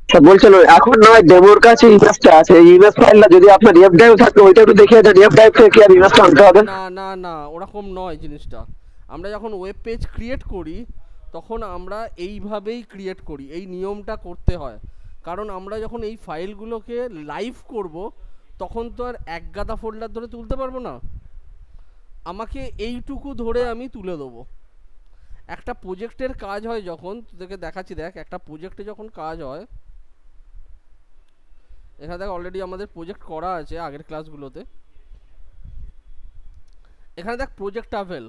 স্যার বলছিলাম এখন নয় ডেমোর কাছে ইমেজটা আছে, এই ইমেজ ফাইলটা যদি আপনার রেফ ড্রাইভ থাকে ওইটা একটু দেখিয়ে দেন, রেফ ড্রাইভ থেকে কি আর ইমেজটা আনতে হবে? না না না, ওরকম নয় জিনিসটা। আমরা যখন ওয়েব পেজ ক্রিয়েট করি তখন আমরা এইভাবেই ক্রিয়েট করি, এই নিয়মটা করতে হয়। কারণ আমরা যখন এই ফাইলগুলোকে লাইভ করব তখন তো আর এক গাদা ফোল্ডার ধরে তুলতে পারবো না, আমাকে এইটুকু ধরে আমি তুলে দেবো। একটা প্রজেক্টের কাজ হয় যখন, তোদেরকে দেখাচ্ছি দেখ, একটা প্রজেক্টে যখন কাজ হয়, এখানে দেখ অলরেডি আমাদের প্রজেক্ট করা আছে আগের ক্লাসগুলোতে। এখানে দেখ প্রজেক্ট আভেল,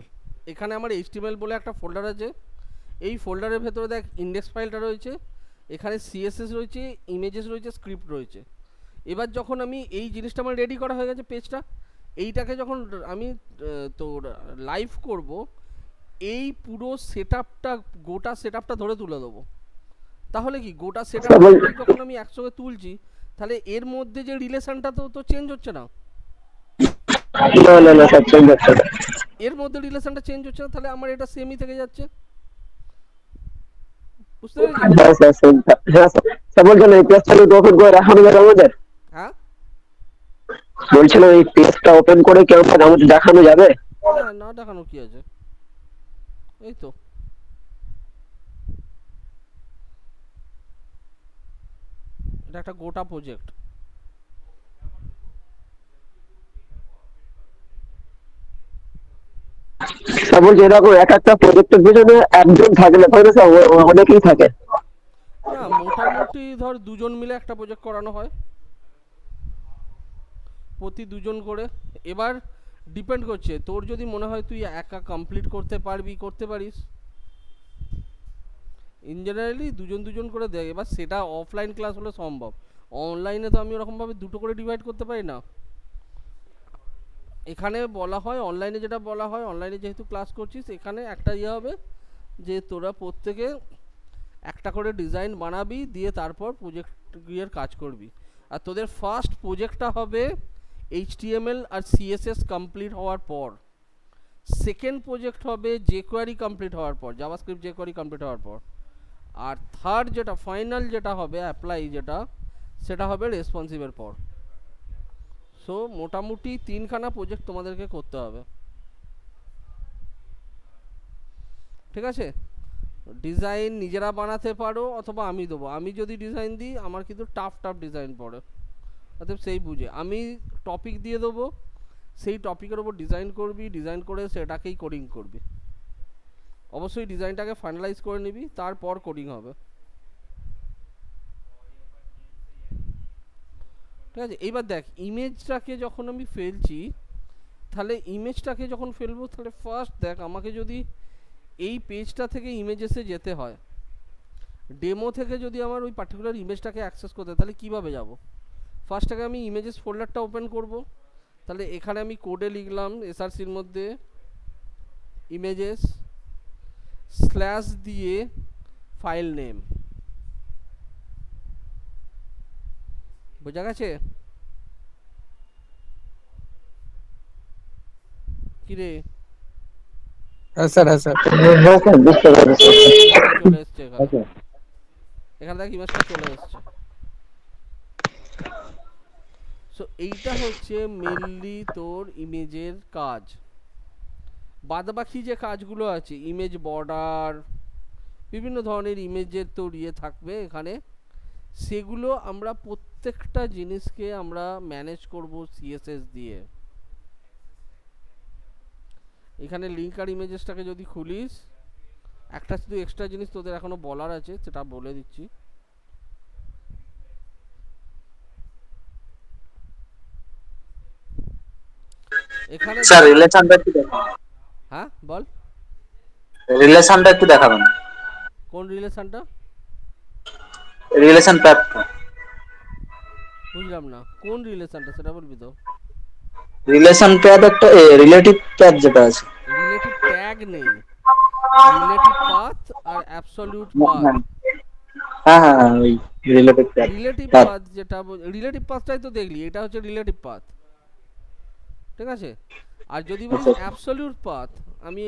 এখানে আমার এইচটিএমএল বলে একটা ফোল্ডার আছে, এই ফোল্ডারের ভেতরে দেখ ইন্ডেক্স ফাইলটা রয়েছে, এখানে সিএসএস রয়েছে, ইমেজেস রয়েছে, স্ক্রিপ্ট রয়েছে। এবার যখন আমি এই জিনিসটা আমার রেডি করা হয়ে গেছে পেজটা, এইটাকে যখন আমি তোর লাইভ করব, এই পুরো সেটআপটা, গোটা সেটআপটা ধরে তুলে দেবো। তাহলে কি গোটা সেটআপটা যখন আমি একসঙ্গে তুলছি তাহলে এর মধ্যে যে রিলেশনটা তো চেঞ্জ হচ্ছে না, না না না স্যার চেঞ্জ হচ্ছে না। এর মধ্যে রিলেশনটা চেঞ্জ হচ্ছে না, তাহলে আমার এটা সেমই থেকে যাচ্ছে। বুঝতে পেরেছিস? হ্যাঁ স্যার হ্যাঁ স্যার। স্যার বলছিলাম এই পেজটা কি ওপেন করে দেখানো যাবে আমাদের? হ্যাঁ বলছিলাম এই পেজটা ওপেন করে কি আমাদের দেখানো যাবে? হ্যাঁ, না দেখানো কি আছে, এই তো এটা একটা গোটা প্রজেক্ট। স্যার বলছি এরকম এক একটা প্রজেক্টের পিছনে একজন থাকে না, তাই না স্যার? অনেকেই থাকে। না মোটামুটি ধর দুজন মিলে একটা প্রজেক্ট করানো হয়, প্রতি দুজন করে। এবার ডিপেন্ড করছে, তোর যদি মনে হয় তুই একা কমপ্লিট করতে পারবি, করতে পারিস। ইন জেনারেলি দুজন দুজন করে দেয়। এবার সেটা অফলাইন ক্লাস হলে সম্ভব, অনলাইনে তো আমি ওরকমভাবে দুটো করে ডিভাইড করতে পারি না। এখানে বলা হয় অনলাইনে, যেটা বলা হয় অনলাইনে যেহেতু ক্লাস করছিস, এখানে একটা ইয়ে হবে যে তোরা প্রত্যেকে একটা করে ডিজাইন বানাবি, দিয়ে তারপর প্রজেক্ট গিয়ে কাজ করবি। আর তোদের ফার্স্ট প্রজেক্টটা হবে এইচটিএমএল আর সিএসএস কমপ্লিট হওয়ার পর, সেকেন্ড প্রজেক্ট হবে জেকোয়ারি কমপ্লিট হওয়ার পর, জাভাস্ক্রিপ্ট জেকোয়ারি কমপ্লিট হওয়ার পর, আর থার্ড যেটা ফাইনাল যেটা হবে অ্যাপ্লাই যেটা, সেটা হবে রেসপন্সিভের পর। সো মোটামুটি তিনখানা প্রজেক্ট তোমাদেরকে করতে হবে, ঠিক আছে। ডিজাইন নিজেরা বানাতে পারো অথবা আমি দেবো, আমি যদি ডিজাইন দিই আমার কিন্তু টাফ ডিজাইন পড়ে, অতএব সেই বুঝে আমি টপিক দিয়ে দেবো, সেই টপিকের ওপর ডিজাইন করবি, ডিজাইন করে সেটাকেই কোডিং করবি। অবশ্যই ডিজাইনটাকে ফাইনালাইজ করে নিবি, তারপর কোডিং হবে, ঠিক আছে। এইবার দেখ ইমেজটাকে যখন আমি ফেলছি, তাহলে ইমেজটাকে যখন ফেলবো তাহলে ফার্স্ট দেখ আমাকে যদি এই পেজটা থেকে ইমেজেসে যেতে হয়, ডেমো থেকে যদি আমার ওই পার্টিকুলার ইমেজটাকে অ্যাক্সেস করতে হয়, তাহলে কীভাবে যাব? ফার্স্ট আগে আমি ইমেজেস ফোল্ডারটা ওপেন করব, তাহলে এখানে আমি কোডে লিখলাম এসআরসির মধ্যে ইমেজেস স্ল্যাশ দিয়ে ফাইল নেম, বোঝা গেছে? কিরে হ্যাঁ স্যার, হ্যাঁ স্যার। হ্যাঁ স্যার বুঝতে পেরেছি। ইমেজটা চলে এসছে এখানে, এখানে দেখ ইমেজটা চলে এসছে। সো এইটা হচ্ছে মেনলি তোর ইমেজের কাজ। বাদবাকি যে কাজগুলো আছে, ইমেজ বর্ডার, বিভিন্ন ধরনের ইমেজের তোর ইয়ে থাকবে এখানে, সেগুলো আমরা প্রত্যেকটা জিনিসকে আমরা ম্যানেজ করব সিএসএস দিয়ে। এখানে লিঙ্ক আর ইমেজেসটাকে যদি খুলিস, একটা শুধু এক্সট্রা জিনিস তোদের এখনো বলার আছে, সেটা বলে দিচ্ছি। এখানে স্যার রিলেশনটা একটু দেখাবেন, হ্যাঁ বল, রিলেশনটা একটু দেখাবেন, কোন রিলেশনটা? রিলেশন প্যাথটা। বুঝলাম না কোন রিলেশনটা, সেটা বলবি তো। রিলেশন প্যাথ একটা রিলেটিভ প্যাথ যেটা আছে। রিলেটিভ ট্যাগ নেই, রিলেটিভ পাথ আর অ্যাবসলিউট পাথ। হ্যাঁ হ্যাঁ হ্যাঁ, ওই রিলেটিভ রিলেটিভ প্যাথ। পাথ যেটা রিলেটিভ পাথটাই তো দেখলি, এটা হচ্ছে রিলেটিভ পাথ, ঠিক আছে। আর যদি বলিস আচ্ছা অ্যাবসলিউট পাথ, আমি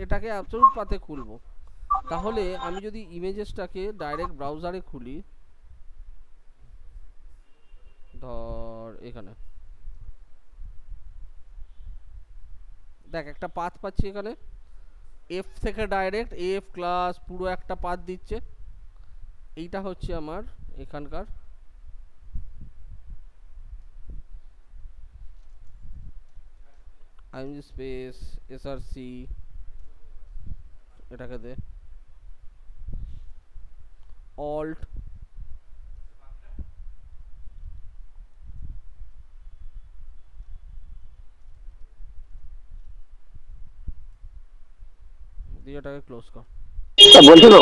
এটাকে অ্যাবসলিউট পাথে খুলবো, তাহলে আমি যদি ইমেজেসটাকে ডাইরেক্ট ব্রাউজারে খুলি, ধর এখানে দেখ একটা পাথ পাচ্ছি এখানে, এফ থেকে ডাইরেক্ট এফ ক্লাস পুরো একটা পাথ দিচ্ছে। এইটা হচ্ছে আমার এখানকার আইএমজি স্পেস এসআরসি, এটাকে দে অল্ট, দিয়ে এটাকে ক্লোজ কর। বলছিল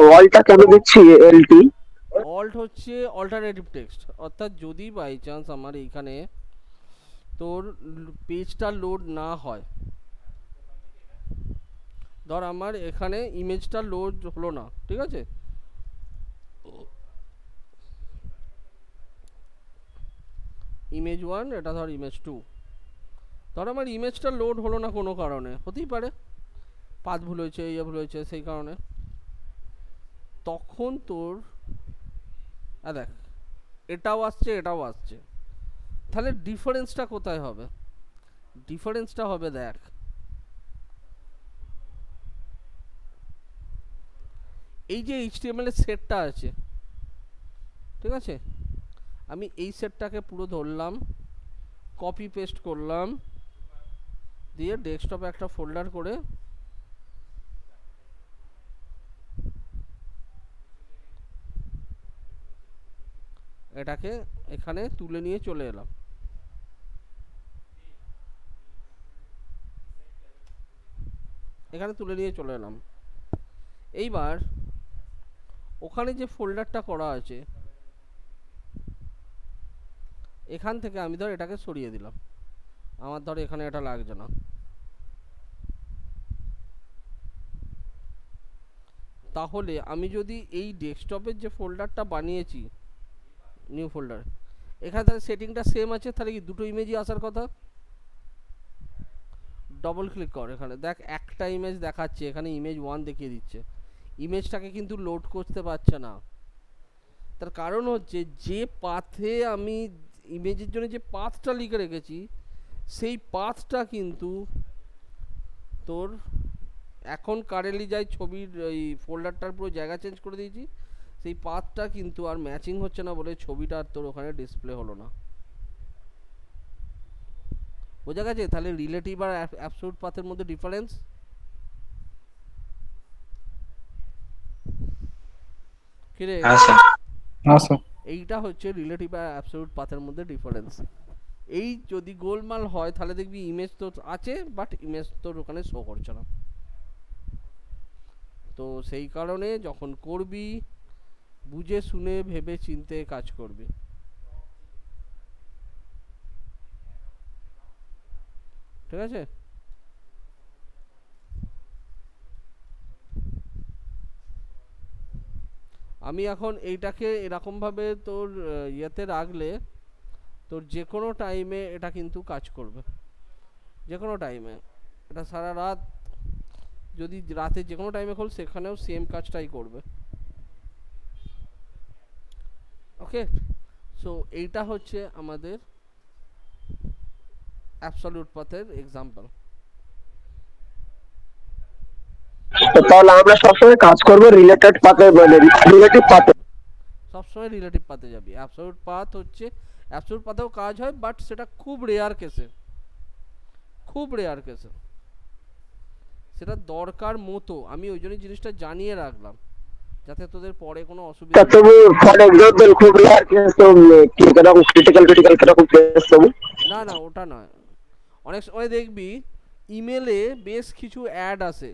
ওয়ালটা কেন দিচ্ছি এলটি? অল্ট হচ্ছে অল্টারনেটিভ টেক্সট, অর্থাৎ যদি বাই চান্স আমার এইখানে তোর পেজটা লোড না হয়, ধর আমার এখানে ইমেজটা লোড হলো না, ঠিক আছে, ইমেজ 1 এটা ধর ইমেজ 2, ধর আমার ইমেজটা লোড হলো না কোনো কারণে, হতেই পারে পাথ ভুল হয়েছে, ইয়ে ভুল হয়েছে সেই কারণে, তখন তোর দেখ এটাও আসছে এটাও আসছে, তাহলে ডিফারেন্সটা কোথায় হবে? ডিফারেন্সটা হবে দেখ এই যে এইচটিএমএল এর সেটটা আছে, ঠিক আছে, আমি এই সেটটাকে পুরো ধরলাম, কপি পেস্ট করলাম, দিয়ে ডেস্কটপে একটা ফোল্ডার করে এটাকে এখানে তুলে নিয়ে চলে এলাম। এখানে তুলে নিয়ে চলে এলাম। এইবার ওখানে যে ফোল্ডারটা করা আছে, এখান থেকে আমি ধর এটাকে সরিয়ে দিলাম, আমার ধর এখানে এটা লাগছে না, তাহলে আমি যদি এই ডেস্কটপের যে ফোল্ডারটা বানিয়েছি নিউ ফোল্ডার, এখানে তাহলে সেটিংটা সেম আছে, তাহলে কি দুটো ইমেজই আসার কথা। ডবল ক্লিক কর, এখানে দেখ একটা ইমেজ দেখাচ্ছে, এখানে ইমেজ 1 দেখিয়ে দিচ্ছে, ইমেজটাকে কিন্তু লোড করতে পারছে না। তার কারণ হচ্ছে যে পাথে আমি ইমেজের জন্য যে পাথটা লিখে রেখেছি, সেই পাথটা কিন্তু তোর এখন কারেন্টলি যাই ছবির এই ফোল্ডারটার পুরো জায়গা চেঞ্জ করে দিয়েছি, সেই পাথটা কিন্তু আর ম্যাচিং হচ্ছে না বলে ছবিটা আর তোর ওখানে ডিসপ্লে হলো না। বোঝা গেছে? তাহলে রিলেটিভ আর অ্যাবসলিউট পাথের মধ্যে ডিফারেন্স কি রে? হ্যাঁ স্যার। হ্যাঁ স্যার। এইটা হচ্ছে রিলেটিভ আর অ্যাবসলিউট পাথের মধ্যে ডিফারেন্স। এই যদি গোলমাল হয় তাহলে দেখবি ইমেজ তো আছে বাট ইমেজ তোর ওখানে শো করছে না। তো সেই কারণে যখন করবি বুঝে শুনে ভেবে চিন্তে কাজ করবি, ঠিক আছে? আমি এখন এইটাকে এরকমভাবে তোর ইয়েতে রাখলে তোর যে কোনো টাইমে এটা কিন্তু কাজ করবে, যে কোনো টাইমে। এটা সারা রাত যদি রাতে যে কোনো টাইমে খোল সেখানেও সেম কাজটাই করবে। ওকে, সো এইটা হচ্ছে আমাদের অ্যাবসলিউট পাথের এক্সাম্পল। তো তাহলে আমরা সবসময় কাজ করবো রিলেটেড পাতে, মানে রিলেটিভ পাতে। সবসময় রিলেটিভ পাথে যাবি। অ্যাবসলিউট পাথ হচ্ছে, অ্যাবসলিউট পাথেও কাজ হয় বাট সেটা খুব রেয়ার কেসে, খুব রেয়ার কেসে সেটা দরকার মতো। আমি ওই জন্যই জিনিসটা জানিয়ে রাখলাম যাতে তোদের পরে কোনো অসুবিধা তা না তবু হয়। ফর এক্সাম্পল খুব রেয়ার কেস তো কিরকম ক্রিটিক্যাল কিরকম কেস তবু? না না ওটা নয়, অনেক সময় দেখবি ইমেলে বেশ কিছু অ্যাড আসে,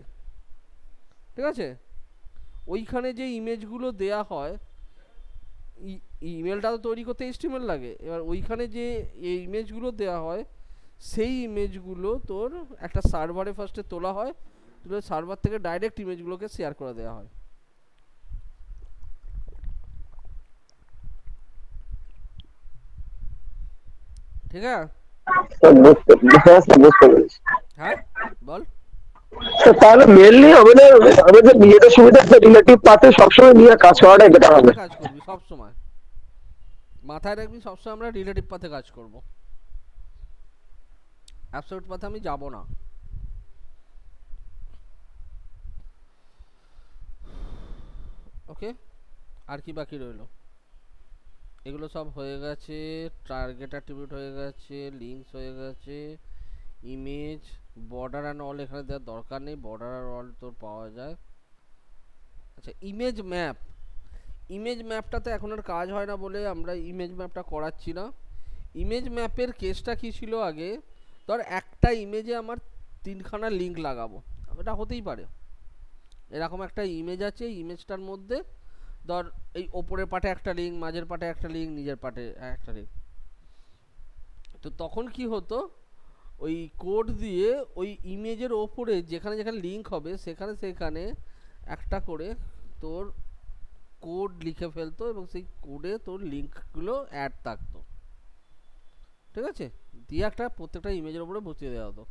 ঠিক আছে, ওইখানে যে ইমেজগুলো দেয়া হয়, ইমেলটা তো তৈরি করতে HTML লাগে, এবার ওইখানে যে এই ইমেজগুলো দেয়া হয় সেই ইমেজগুলো তোর একটা সার্ভারে ফার্স্টে তোলা হয়, তুলে সার্ভার থেকে ডাইরেক্ট ইমেজগুলোকে শেয়ার করে দেওয়া হয়। ঠিক আছে? স্যার হ্যাঁ স্যার বুঝতে পেরেছি। হ্যাঁ বল। স্যার তাহলে মেনলি আমাদের নিজেদের সুবিধা রিলেটিভ পাতে সবসময় নিয়ে কাজ করাটাই বেটার হবে। কাজ করবি সব সময়, মাথায় রাখবি সবসময় আমরা রিলেটিভ পাথে কাজ করব, অ্যাবসলিউট পাথে আমি যাব না। ওকে, আর কি বাকি রইলো? এগুলো সব হয়ে গেছে, টার্গেট অ্যাট্রিবিউট হয়ে গেছে, লিঙ্কস হয়ে গেছে, ইমেজ, বর্ডার অ্যান্ড অল এখানে দেওয়ার দরকার নেই, বর্ডার আর অল তোর পাওয়া যায়। আচ্ছা, ইমেজ ম্যাপ, ইমেজ ম্যাপটাতে এখন আর কাজ হয় না বলে আমরা ইমেজ ম্যাপটা করাচ্ছি না। ইমেজ ম্যাপের কেসটা কি ছিল আগে, ধর একটা ইমেজে আমার 3খানা লিঙ্ক লাগাবো, এটা হতেই পারে। এরকম একটা ইমেজ আছে, ইমেজটার মধ্যে ধর এই ওপরের পাটে একটা লিঙ্ক, মাঝের পাটে একটা লিঙ্ক, নিজের পাটে একটা লিঙ্ক। তো তখন কি হতো, ওই কোড দিয়ে ওই ইমেজের ওপরে যেখানে যেখানে লিঙ্ক হবে সেখানে সেখানে একটা করে তোর কোড লিখে ফেলতো এবং সেই কোডে তোর লিঙ্কগুলো অ্যাড থাকতো। ঠিক আছে, দিয়ে একটা প্রত্যেকটা ইমেজের ওপরে বসিয়ে দেওয়া হতো।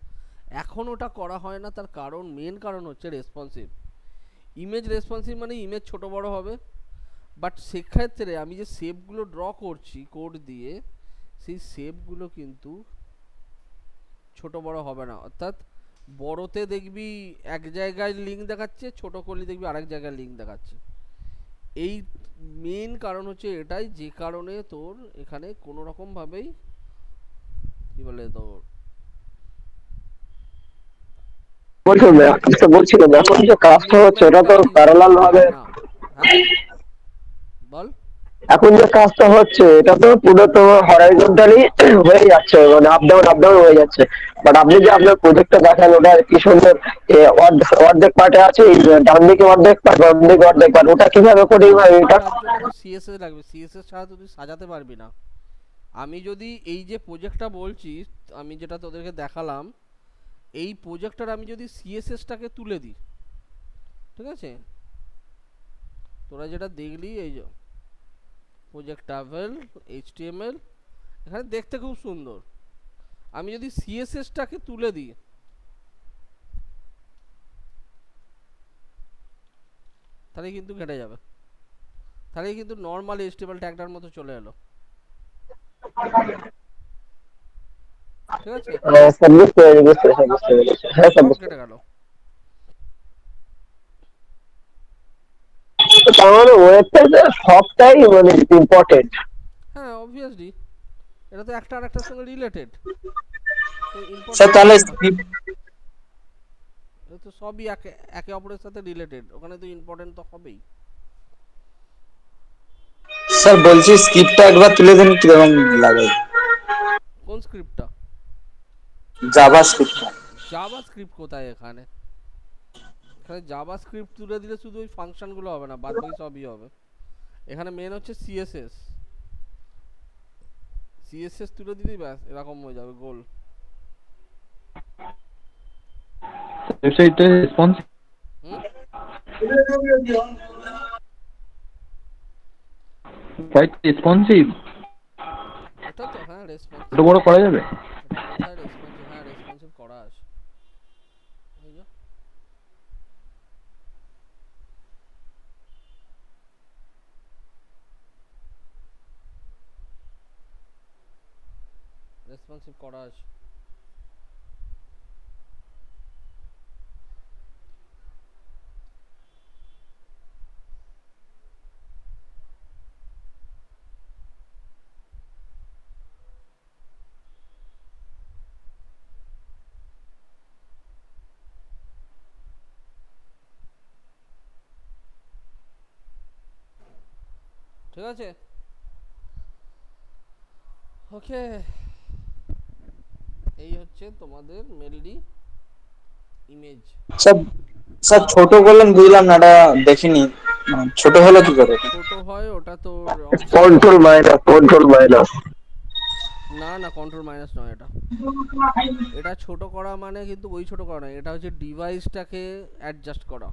এখন ওটা করা হয় না, তার কারণ মেন কারণ হচ্ছে রেসপন্সিভ। ইমেজ রেসপন্সিভ মানে ইমেজ ছোট বড় হবে, বাট সেক্ষেত্রে আমি যে শেপগুলো ড্র করছি কোড দিয়ে, সেই শেপগুলো কিন্তু ছোট বড় হবে না। অর্থাৎ বড়তে দেখবি এক জায়গায় লিঙ্ক দেখাচ্ছে, ছোট করলে দেখবি আরেক জায়গায় লিঙ্ক দেখাচ্ছে। এই মেন কারণ হচ্ছে এটাই, যে কারণে তোর এখানে কোনো রকম ভাবেই কি বলে তোর বলছিলাম এখন যে কাজটা হচ্ছে ওটা তো প্যারালাল ভাবে, হ্যাঁ বল। এখন যে কাজটা হচ্ছে এটা তো পুরো তো হরাইজন্টালি হয়ে যাচ্ছে, মানে আপ ডাউন হয়ে যাচ্ছে। বাট আপনি যে আপনার প্রজেক্টটা দেখান ওটা কি সুন্দর অর্ধেক পার্টে আছে, ডান দিকে অর্ধেক পার্ট, বাম দিকে অর্ধেক পার্ট, ওটা কিভাবে করি ভাই এটা? তার জন্য তো সিএসএস লাগবে, সিএসএস ছাড়া তো তুই সাজাতে পারবি না। আমি যদি এই যে প্রজেক্টটা বলছি, আমি যেটা তোদেরকে দেখালাম, এই প্রজেক্টটার আমি যদি সিএসএসটাকে তুলে দিই, ঠিক আছে, তোরা যেটা দেখলি এই যে প্রজেক্ট ট্রাভেল এইচটিএমএল, এখানে দেখতে খুব সুন্দর। আমি যদি সিএসএসটাকে তুলে দিই, তাহলে কিন্তু ঘেটে যাবে, তাহলে কিন্তু নর্মাল এইচটিএমএল ট্যাগটার মতো চলে এলো। ঠিক আছে, স্যার বুঝতে পেরেছি, বুঝতে পেরেছি, হ্যাঁ স্যার সব বুঝতে কেটে পেরেছি। গেল। তার মানে ওয়েবসাইটে সবটাই মানে ইম্পর্টেন্ট। হ্যাঁ অবভিয়াসলি, এটা তো একটা আরেকটার সঙ্গে রিলেটেড, তো স্যার ইম্পর্টেন্ট তাহলে হবে না। স্ক্রিপ্ট, এটা তো সবই একে একে অপরের সাথে রিলেটেড, ওখানে তো ইম্পর্টেন্ট তো হবেই। স্যার বলছি স্ক্রিপ্টটা একবার তুলে দেন কিরকম লাগে, কোন স্ক্রিপ্টটা? জাভা স্ক্রিপ্টটা। জাভা স্ক্রিপ্ট কোথায় এখানে? এখানে জাভা স্ক্রিপ্ট তুলে দিলে শুধু ওই ফাংশনগুলো হবে না, বাদ বাকি সবই হবে। এখানে মেন হচ্ছে সিএসএস, সিএসএস তুলে দিলেই ব্যাস এরকম হয়ে যাবে গোল। ওয়েবসাইটে রেসপন্স হুম, সাইট রেসপন্সিভ এটা তো হ্যাঁ ছোট রেসপন্সিভ, বড় করা যাবে। এটা কোথায় রেসপন্সিভ? হ্যাঁ রেসপন্সিভ করা আছে, এই যে রেসপন্সিভ করা আছে। ঠিক আছে, ওকে, এই হচ্ছে তোমাদের মেলডি ইমেজ। স্যার, স্যার ছোট করলেন বুঝলাম না, এটা দেখিনি, ছোট হলো কি করে? ছোট হয় ওটা তোর কন্ট্রোল মাইনাস, কন্ট্রোল মাইনাস। না না, কন্ট্রোল মাইনাস নয় এটা। এটা ছোট করা মানে কিন্তু ওই ছোট করা নয়, এটা হচ্ছে ডিভাইসটাকে অ্যাডজাস্ট করা।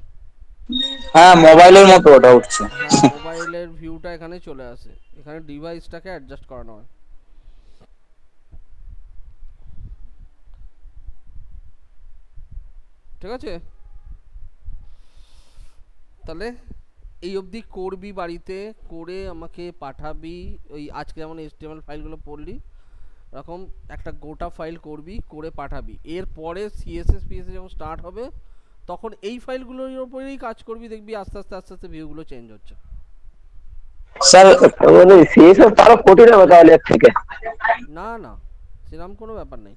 হ্যাঁ, মোবাইলের মতো ওটা উঠছে। হ্যাঁ, মোবাইলের ভিউটা এখানে চলে আসে, এখানে ডিভাইসটাকে অ্যাডজাস্ট করানো হয়। ঠিক আছে, তাহলে এই অবধি করবি বাড়িতে, করে আমাকে পাঠাবি। ওই আজকে যেমন HTML ফাইলগুলো পড়লি, এরকম একটা গোটা ফাইল করবি, করে পাঠাবি। এরপরে CSS PSS যখন স্টার্ট হবে তখন এই ফাইলগুলোর উপরেই কাজ করবি, দেখবি আস্তে আস্তে আস্তে আস্তে ভিউগুলো চেঞ্জ হচ্ছে। স্যার, মানে সিএসএস তো আরো কঠিন হবে তাহলে এর থেকে। না না, সেরকম কোনো ব্যাপার নেই।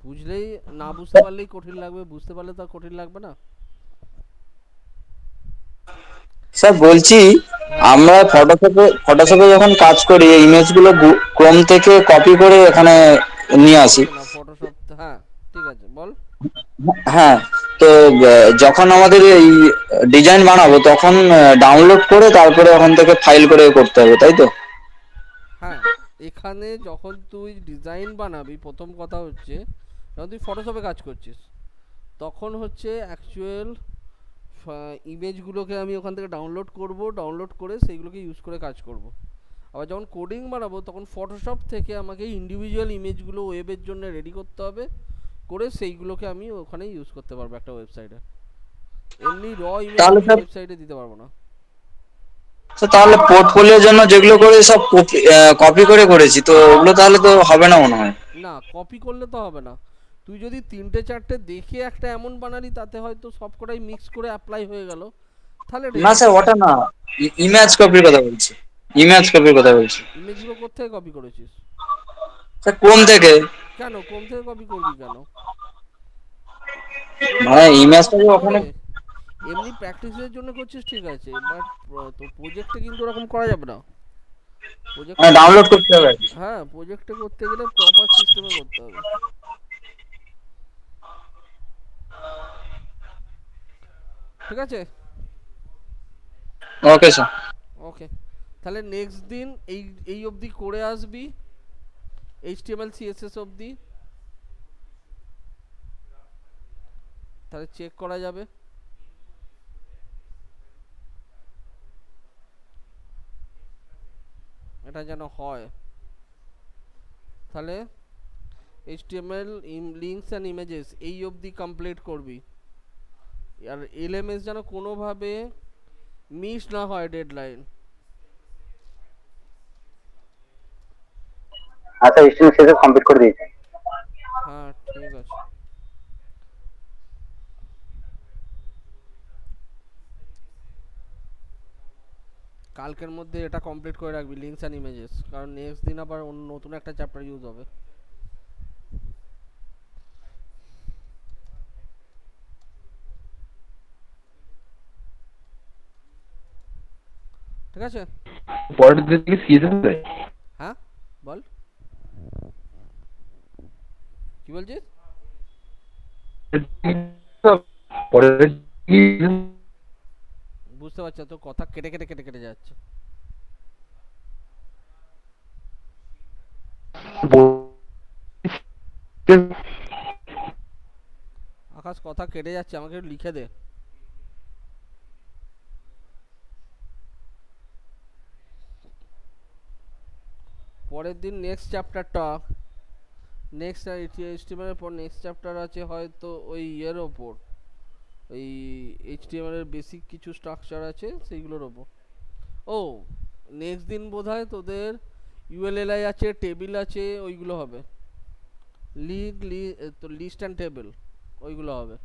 বুঝলেই, না বুঝতে পারলেই কঠিন লাগবে, বুঝতে পারলে তো আর কঠিন লাগবে না। স্যার বলছি, হ্যাঁ, আমরা ফটোশপে যখন কাজ করি এই ইমেজগুলো ক্রোম থেকে কপি করে এখানে নিয়ে না আসি। না না, ফটোশপ, হ্যাঁ ঠিক আছে, বল। হ্যাঁ, তো যখন আমাদের এই ডিজাইন বানাবো তখন ডাউনলোড করে তারপরে ওখান থেকে ফাইল করে করতে হবে, তাই তো? হ্যাঁ, এখানে যখন তুই ডিজাইন বানাবি, প্রথম কথা হচ্ছে যখন তুই ফটোশপে কাজ করছিস তখন হচ্ছে অ্যাকচুয়াল ইমেজগুলোকে আমি ওখান থেকে ডাউনলোড করব, ডাউনলোড করে সেইগুলোকে ইউজ করে কাজ করব। আবার যখন কোডিং বানাবো তখন ফটোশপ থেকে আমাকে ইন্ডিভিজুয়াল ইমেজগুলো ওয়েবের জন্য রেডি করতে হবে, করে সেইগুলোকে আমি ওখানে ইউজ করতে পারবো একটা ওয়েবসাইটে। এমনি র ইমেজ তাহলে আমি স্যার, ওয়েবসাইটে দিতে পারবো না। তাহলে পোর্টফোলিওর জন্য যেগুলো করে সব কপি করে করেছি, তো ওগুলো তাহলে তো হবে না মনে হয়। না, কপি করলে তো হবে না। তুই যদি তিনটে চারটে দেখে একটা এমন বানালি তাতে হয়তো সবকটাই মিক্স করে অ্যাপ্লাই হয়ে গেল, তাহলে এটা না ইজি স্যার, হবে। ওটা না, ইমেজ কপির কথা বলছি। ইমেজ কপির কথা বলছি ইমেজগুলো কোত্থেকে কপি করেছিস? স্যার, ক্রোম থেকে। কেন ক্রোম থেকে কপি করবি কেন? যদি মানে ক্রোম থেকে ইমেজটা কপি যে ওখানে, করে এমনি প্র্যাকটিসের জন্য করছিস ঠিক আছে, বাট তোর প্রজেক্টে কিন্তু ওরকম করা যাবে না। মানে প্রজেক্টে ডাউনলোড করতে হবে আর কি। হ্যাঁ, প্রজেক্টে করতে গেলে প্রপার সিস্টেমে করতে হবে। ঠিক আছে, ওকে স্যার। ওকে। তাহলে নেক্সট দিন এই এই অবধি করে আসবি, HTML CSS অবধি, তাহলে চেক করা যাবে। এটা যেন হয়। তাহলে HTML লিঙ্কস অ্যান্ড ইমেজেস এই অবধি কমপ্লিট করবি, আর LMS যেন কোনোভাবে মিস না হয় ডেডলাইন। আচ্ছা, স্টুডেন্ট শেষে কমপ্লিট করে দিয়েছে। হ্যাঁ ঠিক আছে, কালকের মধ্যে এটা কমপ্লিট করে রাখবি লিঙ্কস অ্যান্ড ইমেজেস, কারণ নেক্সট দিন আবার অন্য নতুন একটা চ্যাপ্টার ইউজ হবে। ঠিক আছে, পরের দিন থেকে সিএসএস দেয়। হ্যাঁ বল, কি বলছিস? পরের দিন বুঝতে পারছি না, তোর কথা কেটে কেটে কেটে কেটে যাচ্ছে। আকাশ কথা কেটে যাচ্ছে, আমাকে একটু লিখে দে। পরের দিন নেক্সট চ্যাপ্টারটা, নেক্সট HTML এর পর নেক্সট চ্যাপ্টার আছে হয়তো ওই ইয়ের ওপর, ওই HTML এর বেসিক কিছু স্ট্রাকচার আছে সেইগুলোর ওপর। ও, নেক্সট দিন বোধহয় তোদের ULLI আছে, টেবিল আছে, ওইগুলো হবে। তো লিস্ট অ্যান্ড টেবিল ওইগুলো হবে।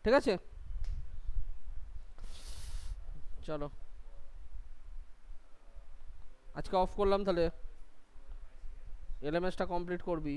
ঠিক আছে, চলো আজকে অফ করলাম, তাহলে LMS টা কমপ্লিট করবি।